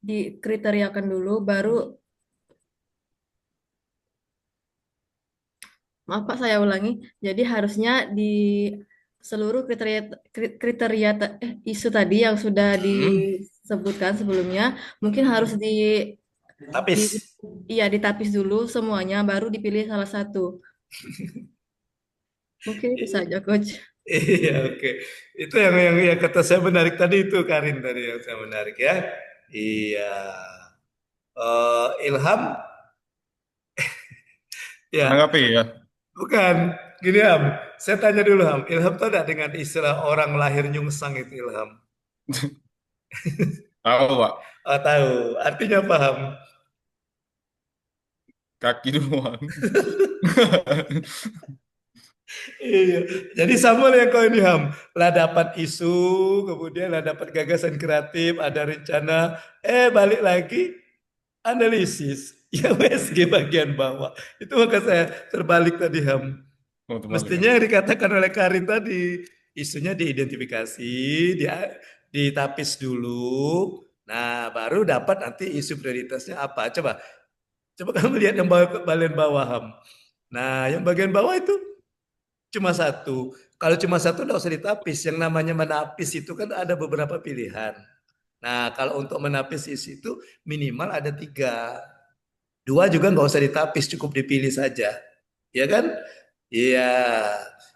dikriteriakan dulu, baru maaf Pak, saya ulangi. Jadi harusnya di seluruh kriteria isu tadi yang sudah disebutkan sebelumnya mungkin harus Tapis. iya ditapis dulu semuanya, baru dipilih salah satu. Mungkin itu saja, Coach. Iya, oke. Itu yang kata saya menarik tadi itu Karin tadi yang saya menarik ya. Iya. Ilham, ya. Tanggapi ya. Bukan. Gini Ham, saya tanya dulu Ham. Ilham tahu tidak dengan istilah orang lahir nyungsang itu Ilham? Tahu, Pak. Oh, tahu. Artinya paham. Kaki doang. Iya. Jadi sama yang kau ini Ham. Lah dapat isu, kemudian lah dapat gagasan kreatif, ada rencana, balik lagi analisis. Ya WSG bagian bawah. Itu maka saya terbalik tadi Ham. Oh, terbalik. Mestinya yang dikatakan oleh Karin tadi, isunya diidentifikasi, ditapis dulu. Nah, baru dapat nanti isu prioritasnya apa. Coba kamu lihat yang bagian bawah Ham. Nah, yang bagian bawah itu cuma satu. Kalau cuma satu tidak usah ditapis. Yang namanya menapis itu kan ada beberapa pilihan. Nah, kalau untuk menapis isu itu minimal ada 3. 2 juga nggak usah ditapis, cukup dipilih saja. Ya kan? Iya.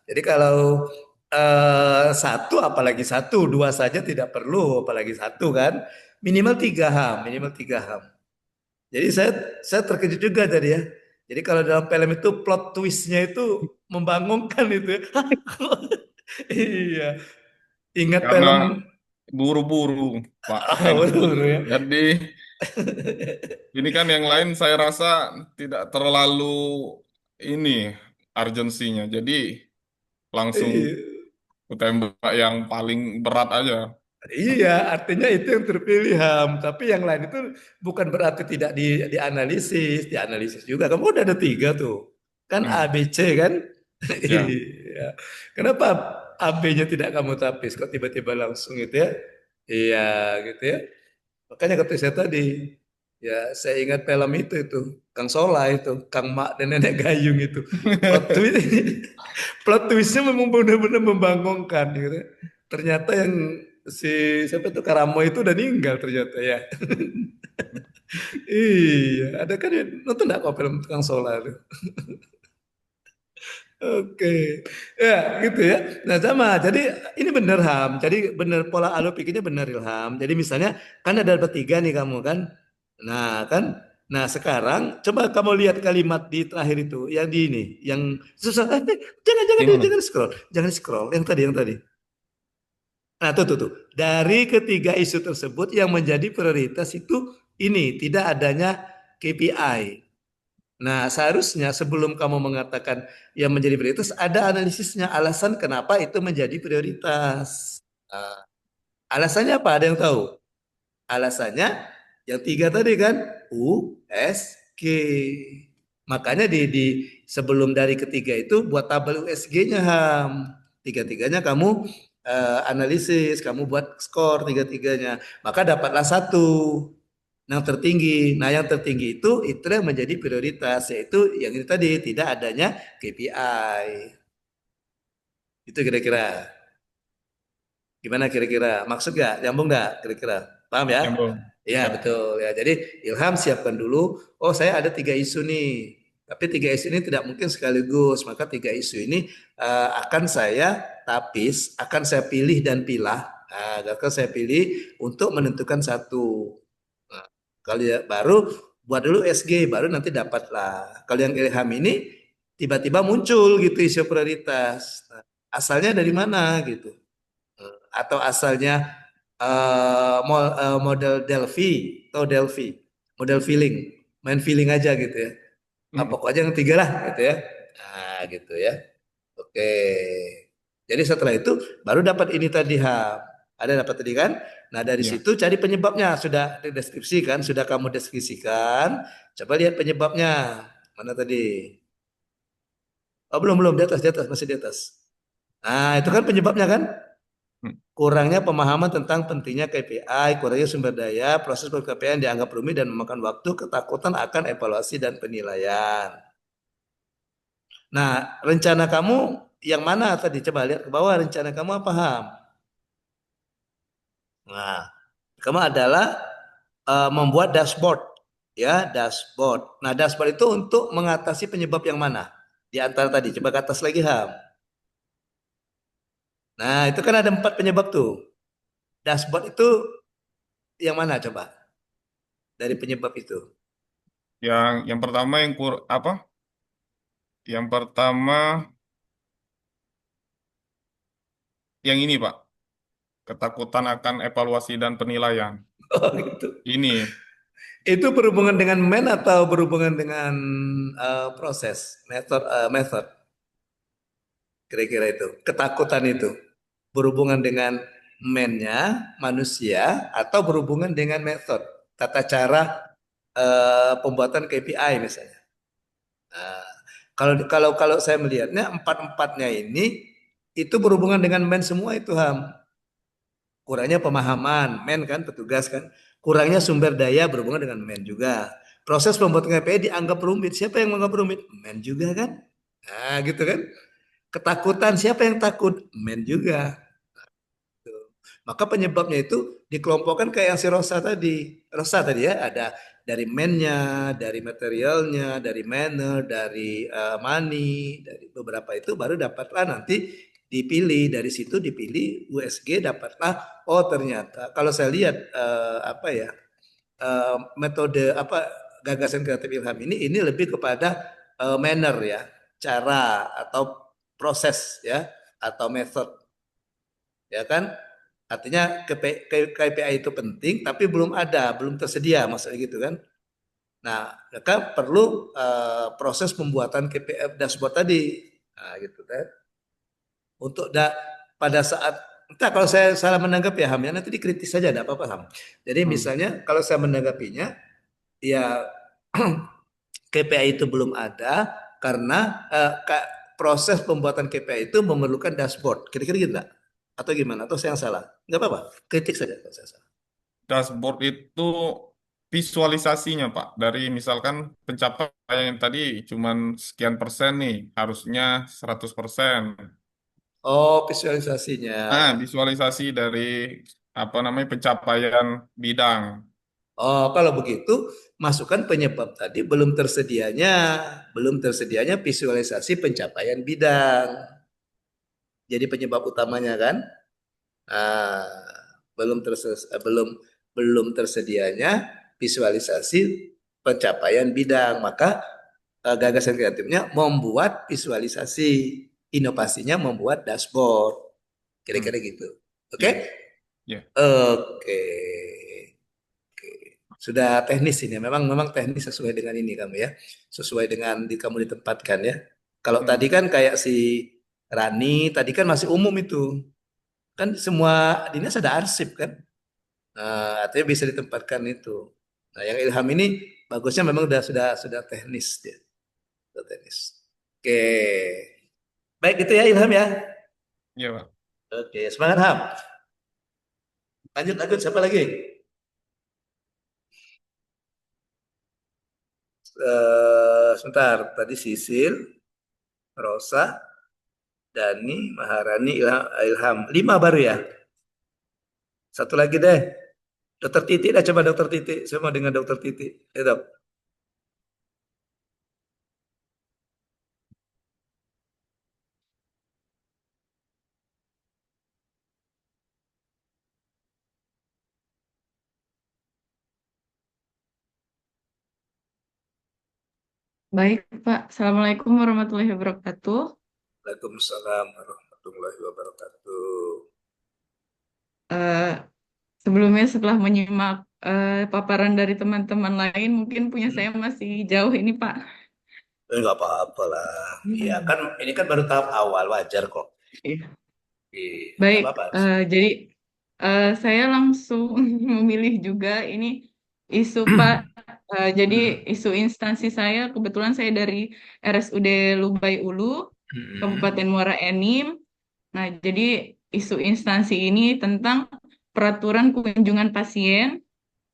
Jadi kalau satu apalagi satu, 2 saja tidak perlu, apalagi satu kan. Minimal 3 HAM, minimal 3 HAM. Jadi saya terkejut juga tadi ya. Jadi kalau dalam film itu plot twistnya itu membangunkan itu ya. Iya. Ingat Karena film buru-buru, Pak. buru-buru ya. Jadi ini kan yang lain saya rasa tidak terlalu ini urgensinya. Jadi langsung Iya. tembak yang paling berat aja. Iya, artinya itu yang terpilih Ham. Tapi yang lain itu bukan berarti tidak dianalisis juga. Kamu udah ada 3 tuh. Kan A, B, C kan? Ya. Iya. Kenapa AB-nya tidak kamu tapis? Kok tiba-tiba langsung gitu ya? Iya, gitu ya. Makanya kata saya tadi, ya saya ingat film itu Kang Sola itu, Kang Mak dan Nenek Gayung itu. Plot twist, plot twistnya memang benar-benar membangunkan gitu. Ternyata yang siapa itu Karamo itu udah meninggal ternyata ya. Iya, ada kan ya, nonton enggak kok film Kang Sola itu? Oke, ya gitu ya. Nah sama, jadi ini bener Ham. Jadi bener pola alur pikirnya bener Ilham. Jadi misalnya kan ada bertiga nih kamu kan. Nah kan, nah sekarang coba kamu lihat kalimat di terakhir itu, yang di ini, yang susah. Jangan jangan Gimana? jangan scroll, jangan scroll. Yang tadi. Nah tuh. Dari ketiga isu tersebut yang menjadi prioritas itu ini tidak adanya KPI. Nah, seharusnya sebelum kamu mengatakan yang menjadi prioritas, ada analisisnya, alasan kenapa itu menjadi prioritas. Nah, alasannya apa? Ada yang tahu? Alasannya yang tiga tadi kan, USG. Makanya di sebelum dari ketiga itu buat tabel USG-nya Ham. Tiga-tiganya kamu analisis, kamu buat skor tiga-tiganya. Maka dapatlah satu yang tertinggi. Nah, yang tertinggi itu yang menjadi prioritas, yaitu yang itu tadi tidak adanya KPI. Itu kira-kira. Gimana kira-kira? Maksud gak? Nyambung gak kira-kira? Paham ya? Nyambung. Ya, Ya. betul ya. Jadi Ilham siapkan dulu. Oh, saya ada tiga isu nih. Tapi tiga isu ini tidak mungkin sekaligus. Maka tiga isu ini akan saya tapis, akan saya pilih dan pilah. Akan saya pilih untuk menentukan satu. Nah, kalau ya, baru buat dulu SG, baru nanti dapatlah. Kalau yang Ilham ini tiba-tiba muncul gitu isu prioritas. Nah, asalnya dari mana gitu? Atau asalnya model Delphi atau Delphi, model feeling, main feeling aja gitu ya. Pokoknya yang tiga lah gitu ya. Nah, gitu ya. Oke. Jadi setelah itu baru dapat ini tadi ha. Ada dapat tadi kan? Nah, dari Ya. situ cari penyebabnya, sudah dideskripsikan, sudah kamu deskripsikan. Coba lihat penyebabnya. Mana tadi? Oh, belum di atas, masih di atas. Nah, itu kan penyebabnya kan? Kurangnya pemahaman tentang pentingnya KPI, kurangnya sumber daya, proses KPI yang dianggap rumit dan memakan waktu, ketakutan akan evaluasi dan penilaian. Nah, rencana kamu yang mana tadi? Coba lihat ke bawah, rencana kamu apa, Ham? Nah, kamu adalah membuat dashboard, ya, dashboard. Nah, dashboard itu untuk mengatasi penyebab yang mana? Di antara tadi, coba ke atas lagi, Ham. Nah, itu kan ada 4 penyebab tuh. Dashboard itu yang mana coba? Dari penyebab itu. Yang pertama apa? Yang pertama yang ini, Pak. Ketakutan akan evaluasi dan penilaian. Oh, gitu. Ini Itu berhubungan dengan man atau berhubungan dengan proses, method, kira-kira itu. Ketakutan itu berhubungan dengan man-nya, manusia, atau berhubungan dengan method, tata cara pembuatan KPI misalnya. Nah, kalau saya melihatnya empat-empatnya ini itu berhubungan dengan man semua itu Ham. Kurangnya pemahaman, men kan petugas kan. Kurangnya sumber daya berhubungan dengan men juga. Proses pembuatan KPI dianggap rumit. Siapa yang menganggap rumit? Men juga kan. Nah gitu kan. Ketakutan, siapa yang takut? Men juga. Maka penyebabnya itu dikelompokkan kayak yang si Rosa tadi. Rosa tadi ya, ada dari mennya, dari materialnya, dari manner, dari money, dari beberapa itu baru dapatlah nanti dipilih, dari situ dipilih USG, dapatlah oh ternyata kalau saya lihat apa ya metode apa gagasan kreatif Ilham ini lebih kepada manner ya, cara atau proses ya, atau method ya kan. Artinya KPI itu penting tapi belum tersedia maksudnya gitu kan. Nah, maka perlu proses pembuatan KPI dashboard tadi. Nah, gitu kan. Untuk pada saat entah kalau saya salah menanggapi ya Ham ya, nanti dikritis saja tidak apa-apa Ham. Jadi misalnya kalau saya menanggapinya ya KPI itu belum ada karena proses pembuatan KPI itu memerlukan dashboard. Kira-kira gitu enggak? Atau gimana? Atau saya yang salah? Enggak apa-apa. Kritik saja kalau saya salah. dashboard itu visualisasinya, Pak. Dari misalkan pencapaian yang tadi cuman sekian persen nih, harusnya 100%. Oh, visualisasinya. Visualisasi dari apa namanya pencapaian bidang. Oh, kalau begitu masukkan penyebab tadi belum tersedianya visualisasi pencapaian bidang. Jadi penyebab utamanya kan, ah, belum tersedianya visualisasi pencapaian bidang. Maka gagasan kreatifnya membuat visualisasi, inovasinya membuat dashboard. Kira-kira gitu. Oke? Ya. Oke. Oke. Sudah teknis ini. Memang teknis sesuai dengan ini kamu ya. Sesuai dengan kamu ditempatkan ya. Kalau tadi kan kayak si Rani, tadi kan masih umum itu. Kan semua dinas ada arsip kan. Nah, artinya bisa ditempatkan itu. Nah, yang Ilham ini bagusnya memang sudah teknis dia. Sudah teknis. Oke. Baik itu ya Ilham ya. Iya, Pak. Oke, semangat Ham. Lanjut siapa lagi? Sebentar, tadi Sisil, Rosa, Dani, Maharani, Ilham. 5 baru ya. Satu lagi deh. Dokter Titi dah, coba Dokter Titi. Saya mau dengan Dokter Titi. Ya, Dok. Baik, Pak. Assalamualaikum warahmatullahi wabarakatuh. Waalaikumsalam warahmatullahi wabarakatuh. Eh, Sebelumnya setelah menyimak paparan dari teman-teman lain, mungkin punya saya masih jauh ini, Pak. Enggak apa-apa lah. Iya kan ini kan baru tahap awal, wajar kok. Iya. Iya, Baik, apa-apa. jadi saya langsung memilih juga ini isu Pak. Jadi isu instansi saya, kebetulan saya dari RSUD Lubai Ulu, Kabupaten Muara Enim. Nah, jadi isu instansi ini tentang peraturan kunjungan pasien.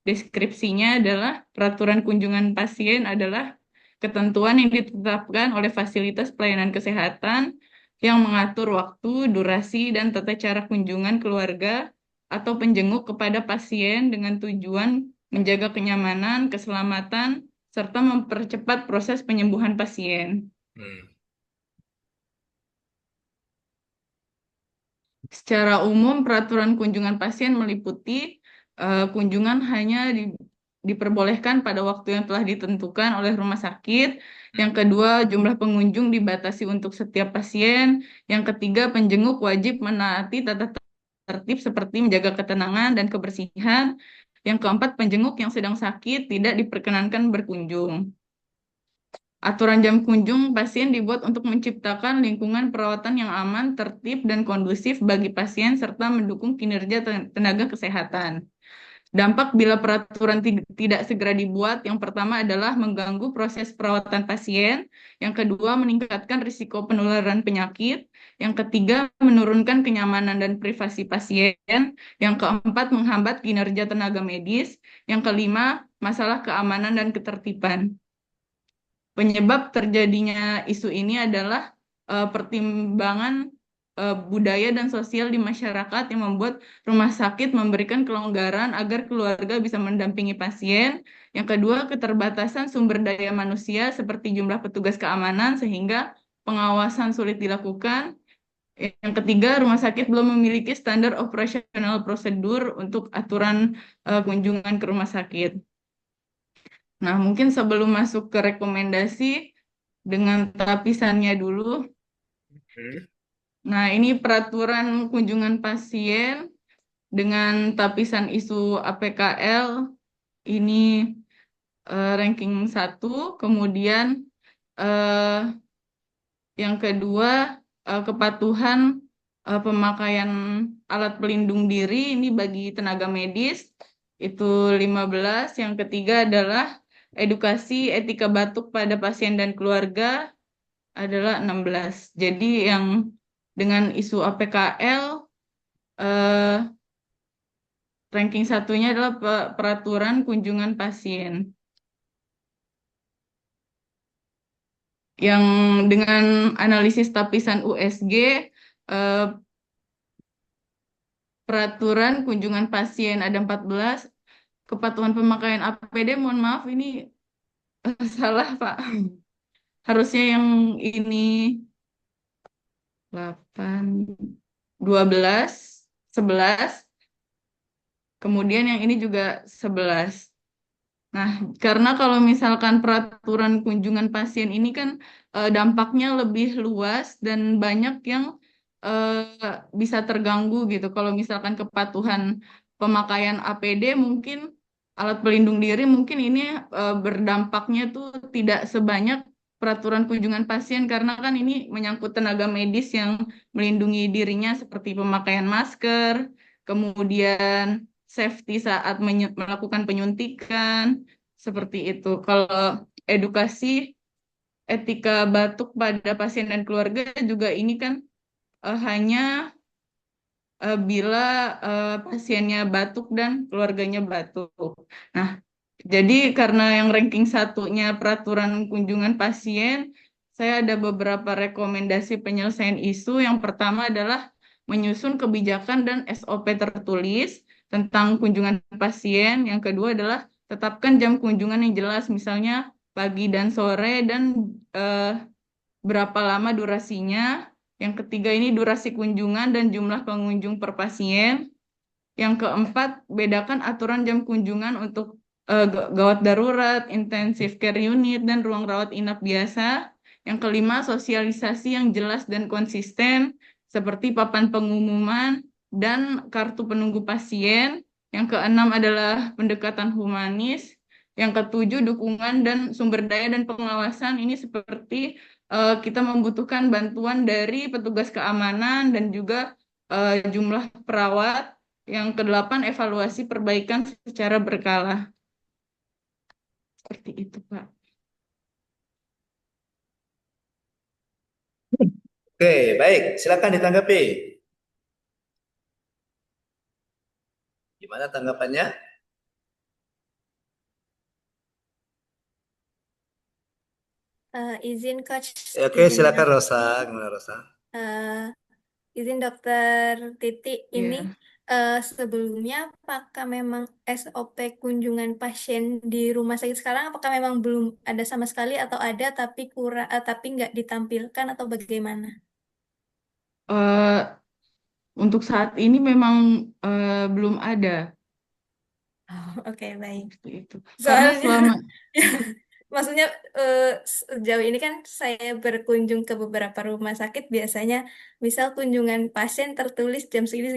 Deskripsinya adalah peraturan kunjungan pasien adalah ketentuan yang ditetapkan oleh fasilitas pelayanan kesehatan yang mengatur waktu, durasi, dan tata cara kunjungan keluarga atau penjenguk kepada pasien dengan tujuan menjaga kenyamanan, keselamatan, serta mempercepat proses penyembuhan pasien. Secara umum, peraturan kunjungan pasien meliputi kunjungan hanya diperbolehkan pada waktu yang telah ditentukan oleh rumah sakit. Yang kedua, jumlah pengunjung dibatasi untuk setiap pasien. Yang ketiga, penjenguk wajib menaati tata tertib seperti menjaga ketenangan dan kebersihan. Yang keempat, penjenguk yang sedang sakit tidak diperkenankan berkunjung. Aturan jam kunjung pasien dibuat untuk menciptakan lingkungan perawatan yang aman, tertib, dan kondusif bagi pasien serta mendukung kinerja tenaga kesehatan. Dampak bila peraturan tidak segera dibuat, yang pertama adalah mengganggu proses perawatan pasien, yang kedua meningkatkan risiko penularan penyakit, yang ketiga menurunkan kenyamanan dan privasi pasien, yang keempat menghambat kinerja tenaga medis, yang kelima masalah keamanan dan ketertiban. Penyebab terjadinya isu ini adalah pertimbangan budaya dan sosial di masyarakat yang membuat rumah sakit memberikan kelonggaran agar keluarga bisa mendampingi pasien. Yang kedua, keterbatasan sumber daya manusia seperti jumlah petugas keamanan sehingga pengawasan sulit dilakukan. Yang ketiga, rumah sakit belum memiliki standar operasional prosedur untuk aturan kunjungan ke rumah sakit. Nah, mungkin sebelum masuk ke rekomendasi dengan tapisannya dulu. Nah, ini peraturan kunjungan pasien dengan tapisan isu APKL ini ranking 1, kemudian yang kedua kepatuhan pemakaian alat pelindung diri ini bagi tenaga medis itu 15, yang ketiga adalah edukasi etika batuk pada pasien dan keluarga adalah 16. Jadi yang dengan isu APKL ranking satunya adalah peraturan kunjungan pasien. Yang dengan analisis tapisan USG peraturan kunjungan pasien ada 14, kepatuhan pemakaian APD, mohon maaf ini salah Pak. Harusnya yang ini 8, 12, 11, kemudian yang ini juga 11. Nah, karena kalau misalkan peraturan kunjungan pasien ini kan dampaknya lebih luas dan banyak yang bisa terganggu gitu. Kalau misalkan kepatuhan pemakaian APD mungkin alat pelindung diri mungkin ini berdampaknya tuh tidak sebanyak peraturan kunjungan pasien karena kan ini menyangkut tenaga medis yang melindungi dirinya seperti pemakaian masker, kemudian safety saat melakukan penyuntikan, seperti itu. Kalau edukasi etika batuk pada pasien dan keluarga juga ini kan hanya bila pasiennya batuk dan keluarganya batuk. Nah, jadi karena yang ranking satunya peraturan kunjungan pasien, saya ada beberapa rekomendasi penyelesaian isu. Yang pertama adalah menyusun kebijakan dan SOP tertulis tentang kunjungan pasien. Yang kedua adalah tetapkan jam kunjungan yang jelas, misalnya pagi dan sore, dan berapa lama durasinya. Yang ketiga ini durasi kunjungan dan jumlah pengunjung per pasien. Yang keempat, bedakan aturan jam kunjungan untuk gawat darurat, intensive care unit, dan ruang rawat inap biasa. Yang kelima, sosialisasi yang jelas dan konsisten, seperti papan pengumuman dan kartu penunggu pasien. Yang keenam adalah pendekatan humanis. Yang ketujuh, dukungan dan sumber daya dan pengawasan. Ini seperti kita membutuhkan bantuan dari petugas keamanan dan juga jumlah perawat. Yang kedelapan, evaluasi perbaikan secara berkala. Seperti itu, Pak. Oke, baik. Silakan ditanggapi. Gimana tanggapannya? Izin Coach, Oke, izin silakan Rosa. Gimana Rosa? izin Dokter Titi ini Iya. sebelumnya apakah memang SOP kunjungan pasien di rumah sakit sekarang apakah memang belum ada sama sekali atau ada tapi kurang tapi nggak ditampilkan atau bagaimana? Untuk saat ini memang belum ada. Oke, baik. Seperti itu. Karena Soalnya selama maksudnya sejauh ini kan saya berkunjung ke beberapa rumah sakit biasanya misal kunjungan pasien tertulis jam segini